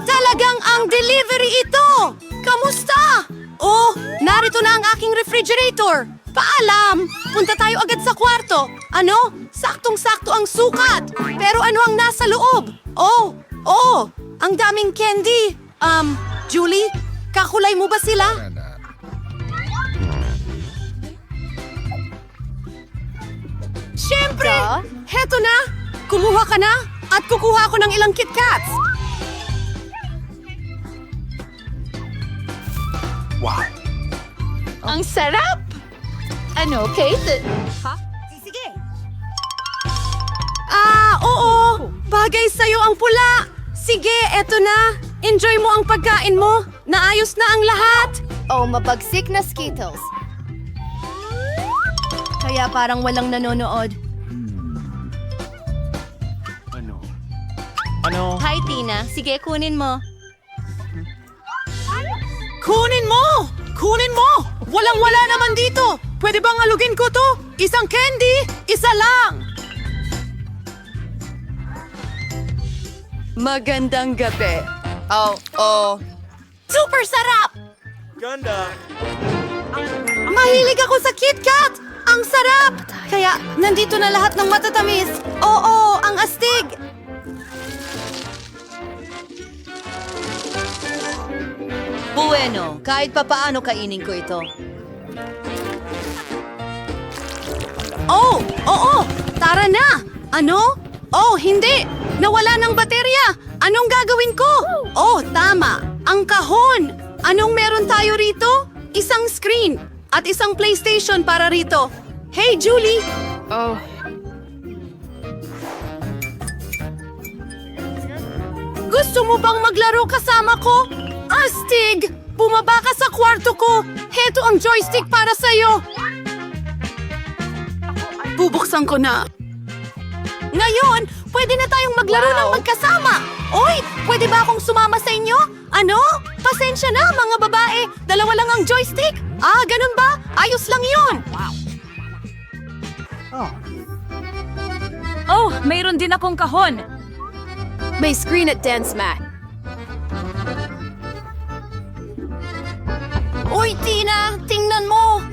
Speaker 6: Talagang ang delivery ito! Kamusta? Oh, narito na ang aking refrigerator. Paalam! Punta tayo agad sa kwarto. Ano? Saktong-sakto ang sukat. Pero ano ang nasa loob? Oh, ang daming candy. Julie, kakulay mo ba sila? Siyempre! Heto na! Kumuha ka na at kukuha ko ng ilang KitKats.
Speaker 12: Wow.
Speaker 6: Ang sarap! Ano, Kate? Ha? Sige. Oo. Bagay sa'yo ang pula. Sige, eto na. Enjoy mo ang pagkain mo. Naayos na ang lahat. Oh, mabagsik na Skittles. Kaya parang walang nanonood.
Speaker 12: Ano?
Speaker 6: Hi, Tina. Sige, kunin mo.
Speaker 10: Kunin mo! Kunin mo! Walang-wala naman dito! Pwede bang alugin ko to? Isang candy, isa lang! Magandang gabi. Oh.
Speaker 6: Super sarap!
Speaker 12: Ganda.
Speaker 6: Mahilig ako sa KitKat! Ang sarap! Kaya, nandito na lahat ng matatamis. Oo, ang astig!
Speaker 10: Bueno, kahit pa paano kainin ko ito.
Speaker 6: Oh, oo! Tara na! Ano? Oh, hindi! Nawala ng baterya! Anong gagawin ko? Oh, tama! Ang kahon! Anong meron tayo rito? Isang screen at isang PlayStation para rito. Hey, Julie!
Speaker 2: Oh,
Speaker 6: Gusto mo bang maglaro kasama ko? Astig! Bumaba ka sa kwarto ko! Heto ang joystick para sa'yo! Bubuksan ko na. Ngayon, pwede na tayong maglaro ng magkasama. Oy, pwede ba akong sumama sa inyo? Ano? Pasensya na, mga babae. Dalawa lang ang joystick. Ganun ba? Ayos lang yun.
Speaker 5: Oh, mayroon din akong kahon.
Speaker 6: May screen at dance mat. Uy, Tina! Tingnan mo!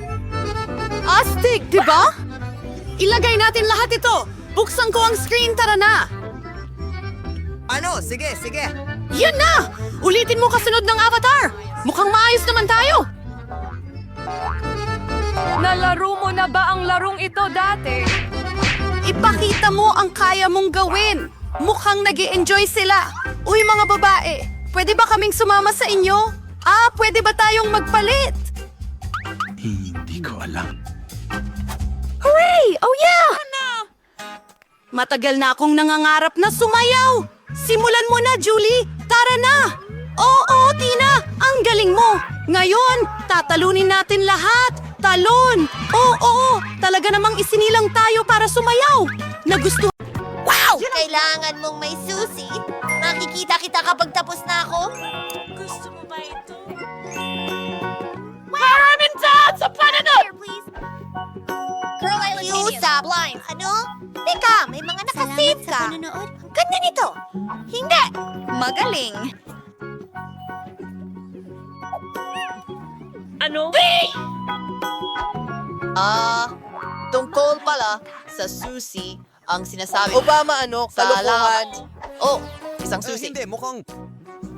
Speaker 6: Astig, di ba? Ilagay natin lahat ito! Buksan ko ang screen, tara na!
Speaker 12: Ano? Sige.
Speaker 6: Yan na! Ulitin mo kasunod ng avatar! Mukhang maayos naman tayo!
Speaker 5: Nalaro mo na ba ang larong ito dati?
Speaker 6: Ipakita mo ang kaya mong gawin! Mukhang nag-i-enjoy sila! Uy, mga babae! Pwede ba kaming sumama sa inyo? Pwede ba tayong magpalit?
Speaker 12: Hindi ko alam.
Speaker 6: Hooray! Oh yeah! Matagal na akong nangangarap na sumayaw! Simulan mo na, Julie! Tara na! Oo, Tina! Ang galing mo! Ngayon, tatalunin natin lahat! Talon! Oo! Talaga namang isinilang tayo para sumayaw! Nagustuhan... Wow!
Speaker 9: Kailangan mong may susi. Makikita kita kapag tapos na ako.
Speaker 1: Gusto mo ba ito?
Speaker 9: Maraming dad sa pananood! Here, please. Girl, I like sa blind. Ano? Teka, may mga nakasave ka. Ganda nito. Hindi. Magaling.
Speaker 4: Ano?
Speaker 10: Tungkol pala sa susi ang sinasabi. Obama, kalokohan. Oh, isang susi.
Speaker 12: Hindi, mukhang...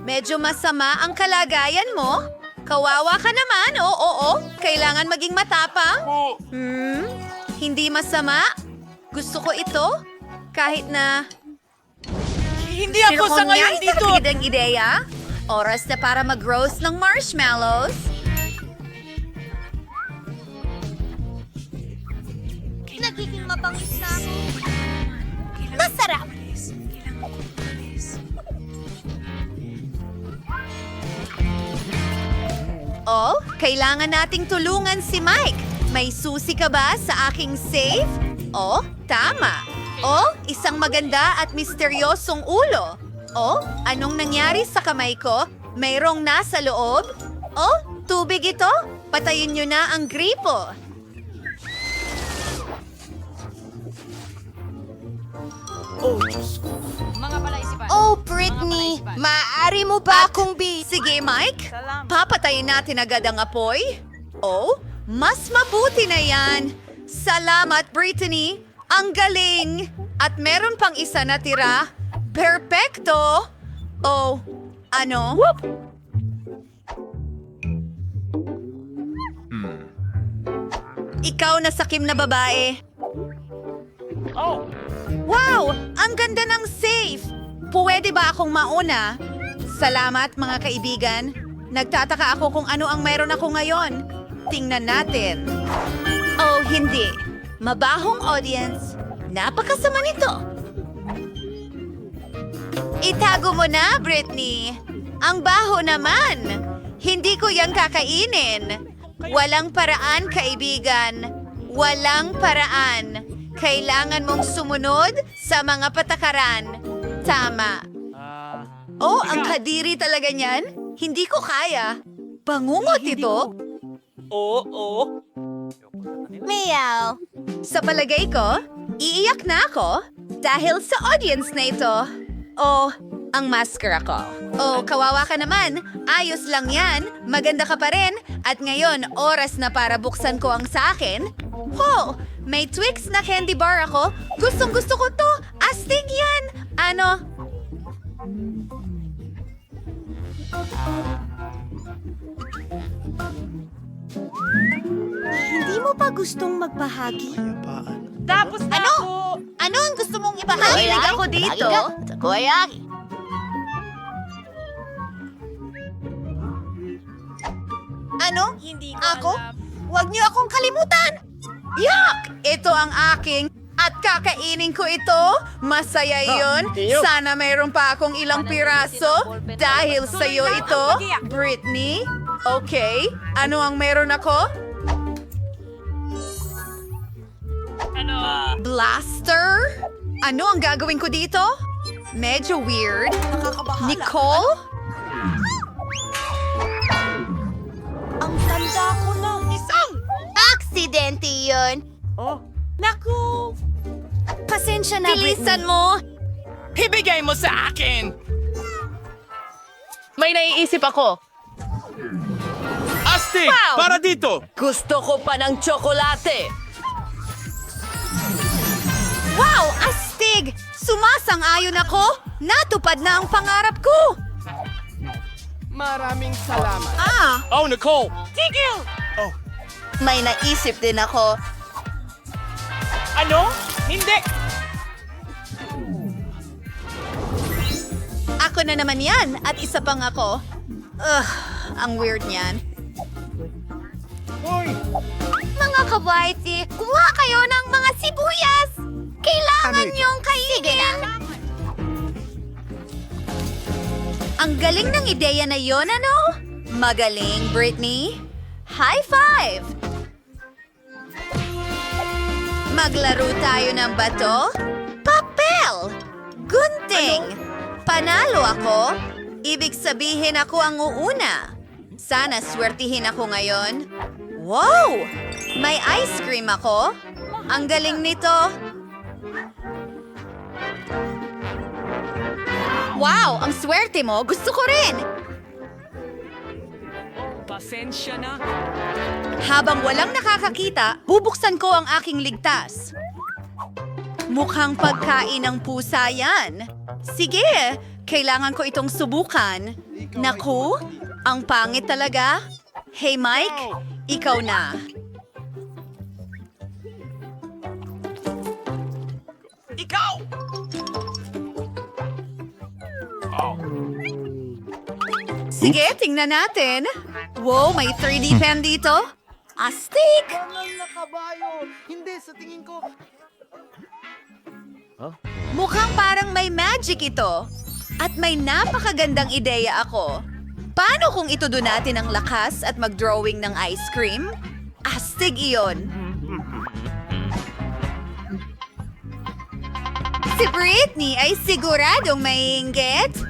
Speaker 6: Medyo masama ang kalagayan mo? Kawawa ka naman, oo. Kailangan maging matapang? Hindi masama? Gusto ko ito? Kahit na...
Speaker 10: Hindi ako sa ngayon dito.
Speaker 6: Ang ideya? Oras na para mag-roast ng marshmallows?
Speaker 9: Nagiging mabangis na ako. Masarap!
Speaker 6: Oh, kailangan nating tulungan si Mike. May susi ka ba sa aking safe? Oh, tama. Oh, isang maganda at misteryosong ulo. Oh, anong nangyari sa kamay ko? Mayroong nasa loob? Oh, tubig ito? Patayin nyo na ang gripo.
Speaker 9: Oh, Britney! Maaari mo ba akong
Speaker 6: Sige, Mike. Papatayin natin agad ang apoy. Oh, mas mabuti na yan. Salamat, Brittany. Ang galing. At meron pang isa na tira. Perpekto. Oh, ano? Ikaw na sakim na babae. Wow! Ang ganda ng safe! Pwede ba akong mauna? Salamat, mga kaibigan. Nagtataka ako kung ano ang meron ako ngayon. Tingnan natin. Oh, hindi. Mabahong audience. Napakasama nito. Itago mo na, Britney. Ang baho naman. Hindi ko yang kakainin. Walang paraan, kaibigan. Walang paraan. Kailangan mong sumunod sa mga patakaran. Tama. Oh, ang kadiri talaga niyan. Hindi ko kaya. Bangungot ito.
Speaker 11: Oo.
Speaker 9: Meow!
Speaker 6: Sa palagay ko, iiyak na ako dahil sa audience na ito. Oh, ang maskara ko. Oh, kawawa ka naman. Ayos lang yan. Maganda ka pa rin. At ngayon, oras na para buksan ko ang sa akin. Ho! May Twix na candy bar ako. Gustong gusto ko to. Astig yan. Ano?
Speaker 9: Hindi mo pa gustong magbahagi?
Speaker 5: Tapos na
Speaker 9: Ano?
Speaker 5: ako!
Speaker 9: Ano ang gusto mong ibahagi?
Speaker 6: Mahilig ako dito.
Speaker 9: Takoyaki. Ano?
Speaker 5: Hindi
Speaker 9: Ako? Huwag niyo akong kalimutan!
Speaker 6: Yak! Ito ang aking at kakainin ko ito. Masaya yun. Sana mayroon pa akong ilang piraso dahil sa'yo ito, Britney. Okay, ano ang meron ako? Blaster? Ano ang gagawin ko dito? Medyo weird. Nicole?
Speaker 9: Ang tanda ko ng isang aksidente yun.
Speaker 5: Naku!
Speaker 6: Pasensya na,
Speaker 9: Bilisan mo!
Speaker 8: Ibigay mo sa akin! May naiisip ako.
Speaker 12: Astig! Para dito!
Speaker 10: Gusto ko pa ng tsokolate.
Speaker 6: Wow! Astig! Sumasang-ayon ako! Natupad na ang pangarap ko!
Speaker 8: Maraming salamat.
Speaker 12: Oh, Nicole!
Speaker 9: May naisip din ako.
Speaker 11: Ano? Hindi!
Speaker 6: Ako na naman yan at isa pang ako. Ugh, ang weird niyan.
Speaker 9: Mga kabaiti, kuha kayo ng mga sibuyas! Kailangan niyong kainin!
Speaker 6: Ang galing ng ideya na yon, ano? Magaling, Britney. High five! Maglaro tayo ng bato? Papel! Gunting! Panalo ako? Ibig sabihin ako ang uuna. Sana swertihin ako ngayon. Wow! May ice cream ako? Ang galing nito. Wow! Ang swerte mo! Gusto ko rin!
Speaker 8: Pasensya na.
Speaker 6: Habang walang nakakakita, bubuksan ko ang aking ligtas. Mukhang pagkain ng pusa yan. Sige, kailangan ko itong subukan. Naku, ang pangit talaga. Hey Mike, ikaw na.
Speaker 8: Ikaw!
Speaker 6: Sige, tingnan natin. Wow, may 3D pen dito. Astig! Mukhang parang may magic ito. At may napakagandang ideya ako. Paano kung itudo natin ang lakas at mag-drawing ng ice cream? Astig iyon. Si Britney ay siguradong maiinggit.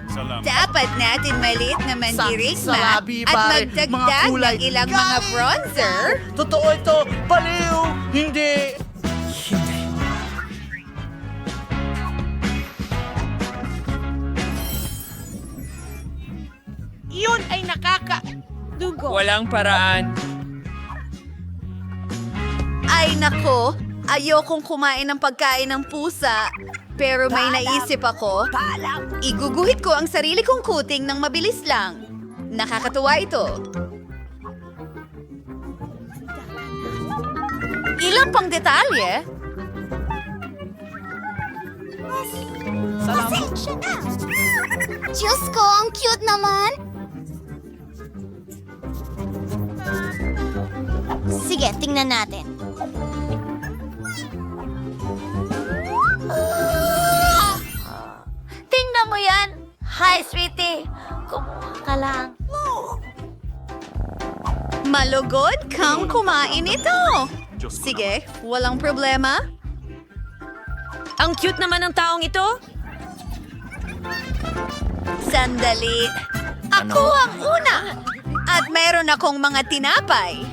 Speaker 6: Dapat natin maliit na mandirigma at magdagdag ng ilang mga bronzer.
Speaker 12: Totoo ito! Baliw! Hindi!
Speaker 6: Yun ay dugo.
Speaker 4: Walang paraan.
Speaker 6: Ay nako, ayokong kumain ng pagkain ng pusa. Pero may naisip ako. Iguguhit ko ang sarili kong kuting ng mabilis lang. Nakakatuwa ito. Ilang pang detalye?
Speaker 9: Pasensya na! Diyos ko, ang cute naman! Sige, tingnan natin. Tingnan mo yan! Hi, sweetie! Kumuha ka lang.
Speaker 6: Malugod kang kumain ito. Sige, walang problema.
Speaker 5: Ang cute naman ng taong ito.
Speaker 6: Sandali. Ako ang una! At meron akong mga tinapay.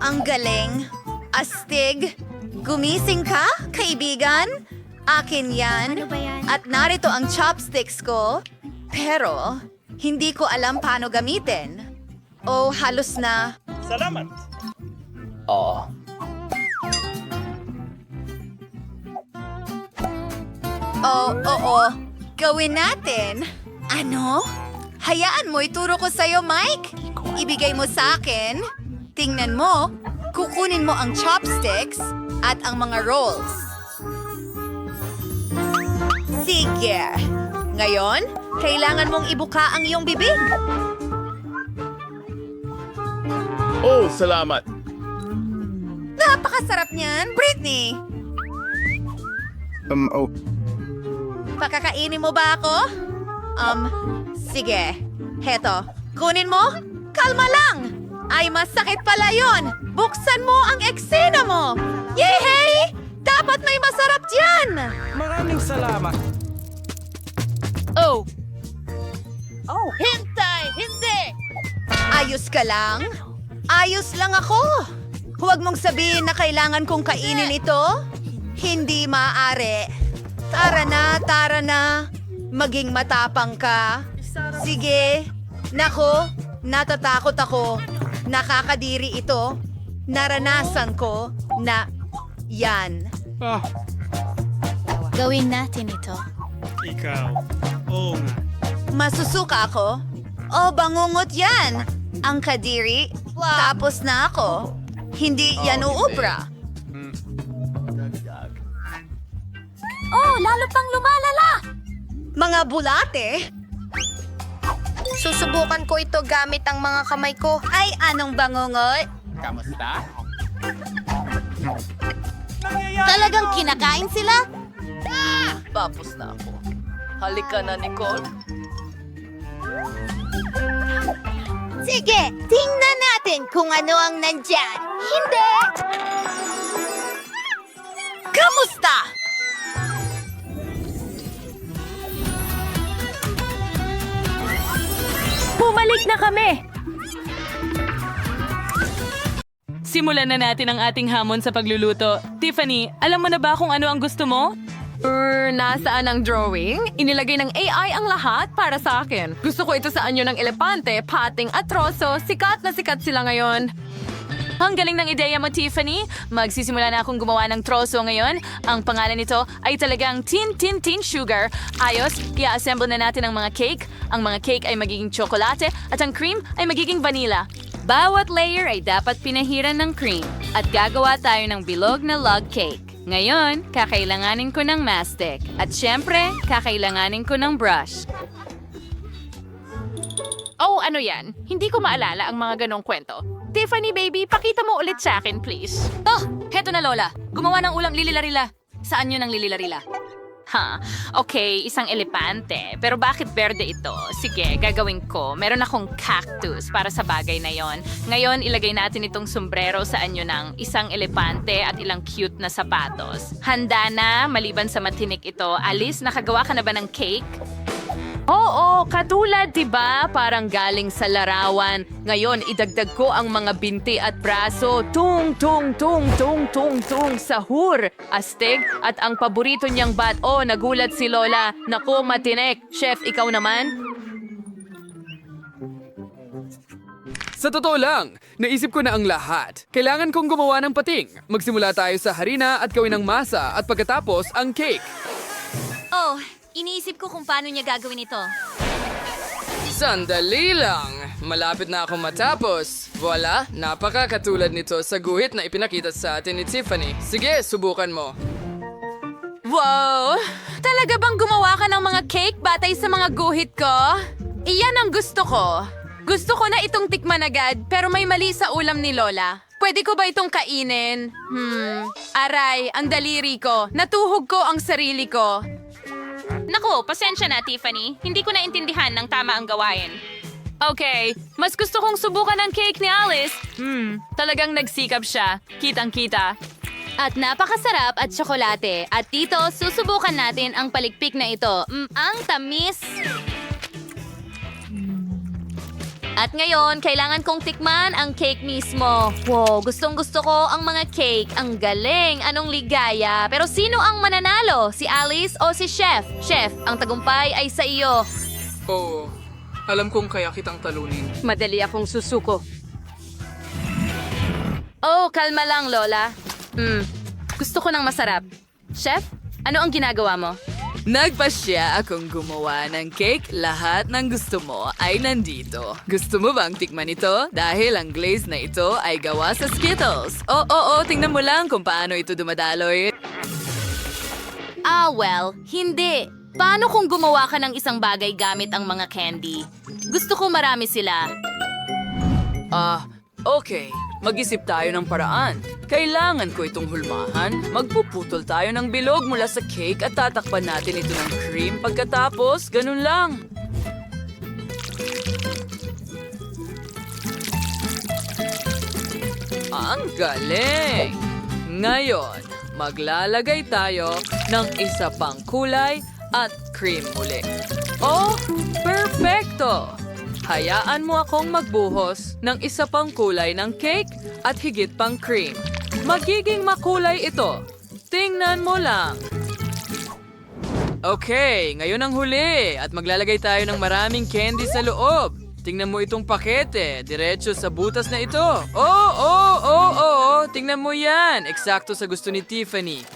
Speaker 6: Ang galing. Astig. Gumising ka, kaibigan? Akin yan.
Speaker 9: Ano ba yan?
Speaker 6: At narito ang chopsticks ko. Pero, hindi ko alam paano gamitin. O halos na.
Speaker 12: Salamat!
Speaker 6: Oo. Gawin natin. Ano? Hayaan mo, ituro ko sa'yo, Mike. Ibigay mo sa akin. Tingnan mo, kukunin mo ang chopsticks at ang mga rolls. Sige. Ngayon, kailangan mong ibuka ang iyong bibig.
Speaker 12: Oh, salamat!
Speaker 6: Napakasarap niyan, Britney.
Speaker 12: Oh.
Speaker 6: Pakakainin mo ba ako? Sige. Heto, kunin mo. Kalma lang. Ay, masakit pala yon. Buksan mo ang eksena mo. Yehey! Dapat may masarap dyan.
Speaker 12: Maraming salamat!
Speaker 5: Oh,
Speaker 6: Hintay! Hindi! Ayos ka lang? Ayos lang ako. Huwag mong sabihin na kailangan kong kainin ito. Hindi maaari. Tara na. Maging matapang ka. Sige. Nako, natatakot ako. Nakakadiri ito. Naranasan ko na yan.
Speaker 9: Gawin natin ito.
Speaker 12: Ikaw. Oo nga.
Speaker 6: Masusuka ako? O bangungot yan. Ang kadiri. Tapos na ako. Hindi yan uubra.
Speaker 9: Oh, lalo pang lumalala!
Speaker 6: Mga bulate?
Speaker 9: Susubukan ko ito gamit ang mga kamay ko.
Speaker 6: Ay, anong bangungot?
Speaker 3: Kamusta?
Speaker 9: Talagang kinakain sila?
Speaker 10: Tapos na ako. Halika na, Nicole.
Speaker 9: Sige, tingnan natin kung ano ang nandyan. Hindi!
Speaker 6: Kamusta?
Speaker 5: bumalik na kami! Simulan na natin ang ating hamon sa pagluluto. Tiffany, alam mo na ba kung ano ang gusto mo?
Speaker 2: Nasaan ang drawing? Inilagay ng AI ang lahat para sa akin. Gusto ko ito sa anyo ng elepante, pating at troso. Sikat na sikat sila ngayon.
Speaker 1: Ang galing ng ideya mo, Tiffany. Magsisimula na akong gumawa ng troso ngayon. Ang pangalan nito ay talagang Tin Sugar. Ayos, i-assemble na natin ang mga cake. Ang mga cake ay magiging tsokolate at ang cream ay magiging vanilla.
Speaker 5: Bawat layer ay dapat pinahiran ng cream at gagawa tayo ng bilog na log cake. Ngayon, kakailanganin ko ng mastic. At syempre, kakailanganin ko ng brush.
Speaker 1: Oh, ano yan? Hindi ko maalala ang mga ganong kwento. Tiffany, baby, pakita mo ulit sa akin, please.
Speaker 5: Oh, heto na Lola. Gumawa ng ulam lililarila. Saan yun ang lililarila?
Speaker 1: Okay, isang elepante. Pero bakit berde ito? Sige, gagawin ko. Meron akong cactus para sa bagay na yon. Ngayon, ilagay natin itong sombrero sa anyo ng isang elepante at ilang cute na sapatos. Handa na, maliban sa matinik ito. Alice, nakagawa ka na ba ng cake? Oo, katulad, diba? Parang galing sa larawan. Ngayon, idagdag ko ang mga binti at braso. Tung, tung, tung, tung, tung, tung, sahur. Astig at ang paborito niyang bat. Oh, nagulat si Lola. Naku, matinik. Chef, ikaw naman?
Speaker 13: Sa totoo lang, naisip ko na ang lahat. Kailangan kong gumawa ng pating. Magsimula tayo sa harina at gawin ng masa at pagkatapos ang cake.
Speaker 5: Oh, iniisip ko kung paano niya gagawin ito.
Speaker 13: Sandali lang. Malapit na akong matapos. Voila, napakakatulad nito sa guhit na ipinakita sa atin ni Tiffany. Sige, subukan mo.
Speaker 1: Wow! Talaga bang gumawa ka ng mga cake batay sa mga guhit ko? Iyan ang gusto ko. Gusto ko na itong tikman agad, pero may mali sa ulam ni Lola. Pwede ko ba itong kainin? Aray, ang daliri ko. Natuhog ko ang sarili ko.
Speaker 4: Naku, pasensya na, Tiffany. Hindi ko naintindihan ng tama ang gawain.
Speaker 1: Okay, mas gusto kong subukan ang cake ni Alice. Talagang nagsikap siya. Kitang-kita.
Speaker 5: At napakasarap at tsokolate. At dito, susubukan natin ang palikpik na ito. Ang tamis! At ngayon, kailangan kong tikman ang cake mismo. Wow, gustong-gusto ko ang mga cake. Ang galing, anong ligaya. Pero sino ang mananalo? Si Alice o si Chef? Chef, ang tagumpay ay sa iyo.
Speaker 13: Oo, alam kong kaya kitang talunin.
Speaker 2: Madali akong susuko.
Speaker 1: Oh, kalma lang, Lola. Gusto ko ng masarap. Chef, ano ang ginagawa mo?
Speaker 10: Nagpasya akong gumawa ng cake. Lahat ng gusto mo ay nandito. Gusto mo bang tikman ito? Dahil ang glaze na ito ay gawa sa Skittles. Oo, tingnan mo lang kung paano ito dumadaloy.
Speaker 5: Well, hindi. Paano kung gumawa ka ng isang bagay gamit ang mga candy? Gusto ko marami sila.
Speaker 10: Okay. Mag-isip tayo ng paraan. Kailangan ko itong hulmahan. Magpuputol tayo ng bilog mula sa cake at tatakpan natin ito ng cream. Pagkatapos, ganun lang. Ang galing! Ngayon, maglalagay tayo ng isa pang kulay at cream muli. Oh, perfecto! Hayaan mo akong magbuhos ng isa pang kulay ng cake at higit pang cream. Magiging makulay ito. Tingnan mo lang. Okay, ngayon ang huli at maglalagay tayo ng maraming candy sa loob. Tingnan mo itong pakete, diretso sa butas na ito. Oh, tingnan mo yan. Eksakto sa gusto ni Tiffany.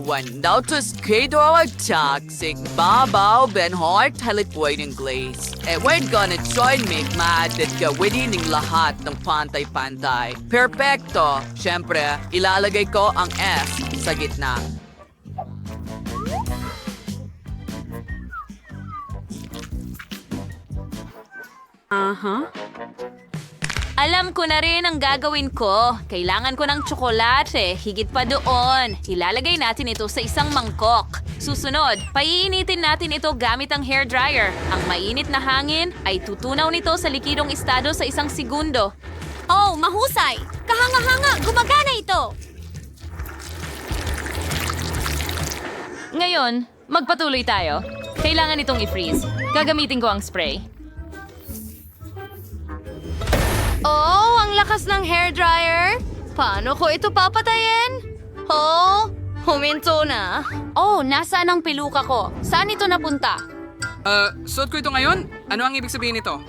Speaker 10: Wandauters kayo ang toxic babaw benhart halipway ng glaze. We're gonna try and make mad at gawin ng lahat ng pantay-pantay. Perfecto! Siyempre, ilalagay ko ang S sa gitna.
Speaker 5: Alam ko na rin ang gagawin ko. Kailangan ko ng tsokolate. Higit pa doon. Ilalagay natin ito sa isang mangkok. Susunod, paiinitin natin ito gamit ang hairdryer. Ang mainit na hangin ay tutunaw nito sa likidong estado sa 1 segundo. Oh, mahusay! Kahanga-hanga! Gumagana ito!
Speaker 1: Ngayon, magpatuloy tayo. Kailangan itong i-freeze. Gagamitin ko ang spray.
Speaker 5: Oh, ang lakas ng hairdryer! Paano ko ito papatayin? Oh, huminto na. Oh, nasaan ang peluka ko? Saan ito napunta?
Speaker 13: Suot ko ito ngayon? Ano ang ibig sabihin nito?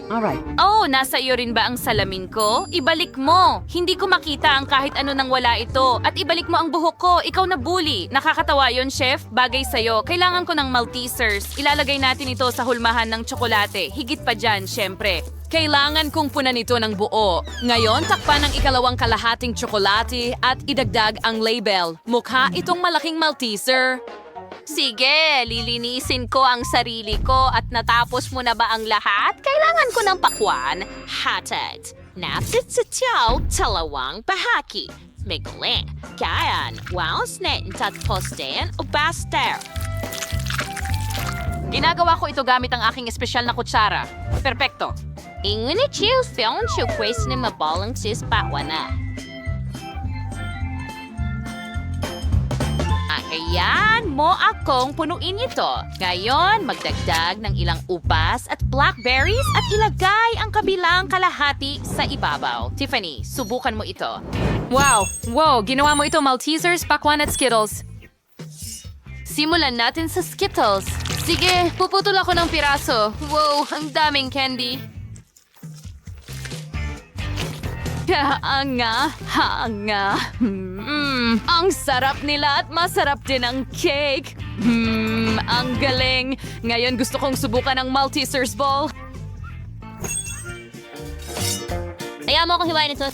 Speaker 1: Oh, nasa iyo rin ba ang salamin ko? Ibalik mo! Hindi ko makita ang kahit ano nang wala ito. At ibalik mo ang buhok ko. Ikaw na bully. Nakakatawa yon, chef. Bagay sa'yo. Kailangan ko ng Maltesers. Ilalagay natin ito sa hulmahan ng tsokolate. Higit pa dyan, syempre. Kailangan kong punan ito ng buo. Ngayon, takpan ang 2 kalahating tsokolate at idagdag ang label. Mukha itong malaking Malteser. Sige, lilinisin ko ang sarili ko at natapos mo na ba ang lahat? Kailangan ko ng pakwan. Hatad. Napit sa tiyaw, talawang bahaki. Miguling. Kayan. Wow, snet. Tatapos din. O baster.
Speaker 5: Ginagawa ko ito gamit ang aking espesyal na kutsara. Perpekto.
Speaker 1: Ingunit chill film siya quest na mabalang sis pawana. Ayan mo akong punuin ito. Ngayon, magdagdag ng ilang ubas at blackberries at ilagay ang kabilang kalahati sa ibabaw. Tiffany, subukan mo ito.
Speaker 5: Wow! Wow! Ginawa mo ito, Maltesers, pakwan at Skittles. Simulan natin sa Skittles. Sige, puputol ako ng piraso. Wow! Ang daming candy. Hanga. Ang sarap nila at masarap din ang cake. Ang galing. Ngayon gusto kong subukan ang Maltesers Ball.
Speaker 1: Kaya mo akong hiwain ito.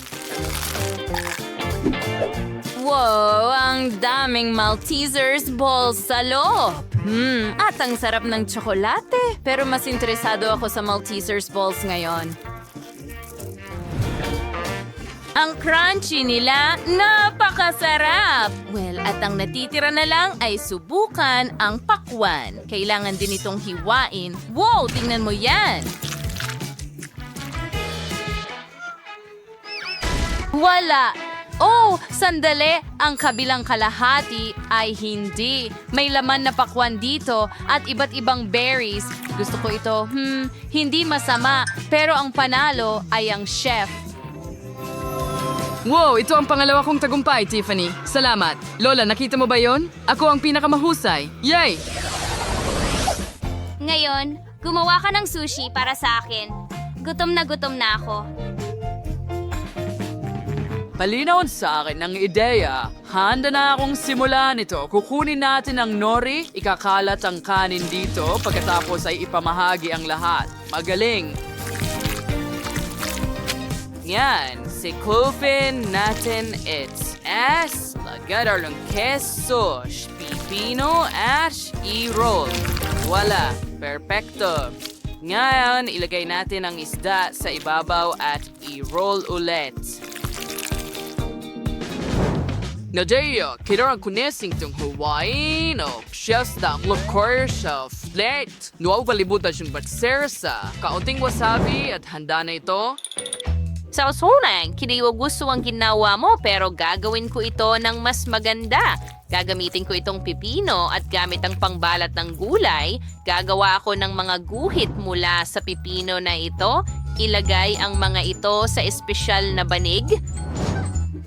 Speaker 5: Wow, ang daming Maltesers balls sa loob. At ang sarap ng tsokolate. Pero mas interesado ako sa Maltesers balls ngayon. Ang crunchy nila, napakasarap! Well, at ang natitira na lang ay subukan ang pakwan. Kailangan din itong hiwain. Wow, tingnan mo yan! Wala! Oh, sandali! Ang kabilang kalahati ay hindi. May laman na pakwan dito at iba't ibang berries. Gusto ko ito. Hindi masama. Pero ang panalo ay ang chef.
Speaker 2: Wow, ito ang pangalawa kong tagumpay, Tiffany. Salamat. Lola, nakita mo ba yon? Ako ang pinakamahusay. Yay!
Speaker 14: Ngayon, gumawa ka ng sushi para sa akin. Gutom na ako.
Speaker 2: Palinaw sa akin ng ideya. Handa na akong simulan ito. Kukunin natin ang nori, ikakalat ang kanin dito, pagkatapos ay ipamahagi ang lahat. Magaling! Yan, sikupin natin its as, lagyan ng keso, pipino, ash, i-roll. Wala, perfecto. Ngayon, ilagay natin ang isda sa ibabaw at i-roll ulit. Nadeo, kailangan kunesing itong Hawaii, no? Chef's dang liquor sa flat. Nuaw palibutan siyang batser sa kaunting wasabi at handa na ito.
Speaker 1: Sa usunan, kiniwa gusto ang ginawa mo pero gagawin ko ito ng mas maganda. Gagamitin ko itong pipino at gamit ang pangbalat ng gulay, gagawa ako ng mga guhit mula sa pipino na ito, ilagay ang mga ito sa espesyal na banig.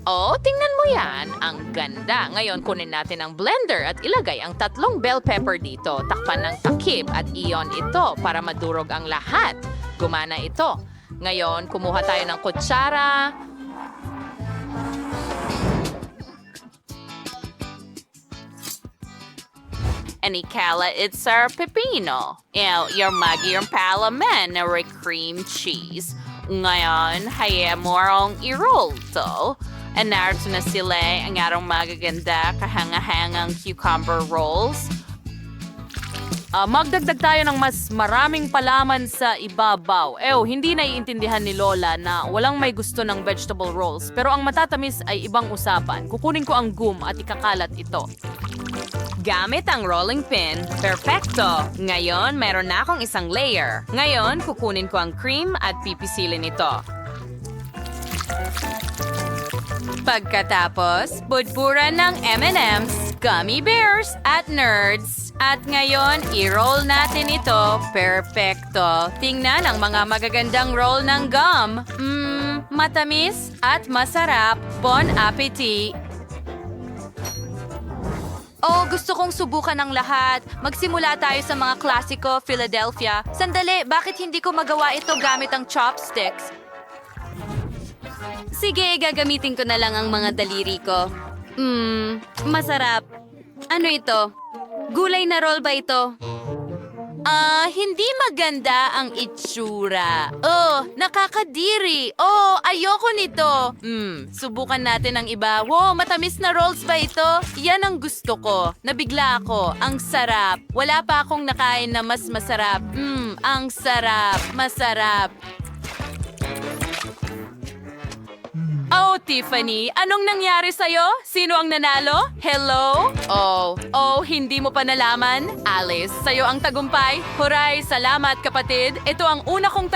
Speaker 1: Oh, tingnan mo yan. Ang ganda. Ngayon, kunin natin ang blender at ilagay ang 3 bell pepper dito. Takpan ng takip at iyon ito para madurog ang lahat. Gumana ito. Ngayon, kumuha tayo ng kutsara. And ikala it's our pepino. Your magi yung palaman na cream cheese. Ngayon, hayaan mo ang i-roll to. And narito na sila ang arong magaganda kahanga-hangang cucumber rolls.
Speaker 5: Magdagdag tayo ng mas maraming palaman sa ibabaw. Hindi naiintindihan ni Lola na walang may gusto ng vegetable rolls. Pero ang matatamis ay ibang usapan. Kukunin ko ang gum at ikakalat ito.
Speaker 1: Gamit ang rolling pin. Perfecto! Ngayon, meron na akong isang layer. Ngayon, kukunin ko ang cream at pipisilin ito. Pagkatapos, budburan ng M&M's, gummy bears at nerds. At ngayon, i-roll natin ito. Perfecto. Tingnan ang mga magagandang roll ng gum. Matamis at masarap. Bon appetit! Oh, gusto kong subukan ang lahat. Magsimula tayo sa mga klasiko, Philadelphia. Sandali, bakit hindi ko magawa ito gamit ang chopsticks?
Speaker 14: Sige, gagamitin ko na lang ang mga daliri ko. Masarap. Ano ito? Gulay na roll ba ito?
Speaker 1: Hindi maganda ang itsura. Oh, nakakadiri. Oh, ayoko nito. Subukan natin ang iba. Wow, matamis na rolls ba ito? Yan ang gusto ko. Nabigla ako. Ang sarap. Wala pa akong nakain na mas masarap. Ang sarap. Masarap. Oh, Tiffany, anong nangyari sa'yo? Sino ang nanalo? Hello? Oh, hindi mo pa nalaman? Alice, sa'yo ang tagumpay. Huray, salamat kapatid. Ito ang una kong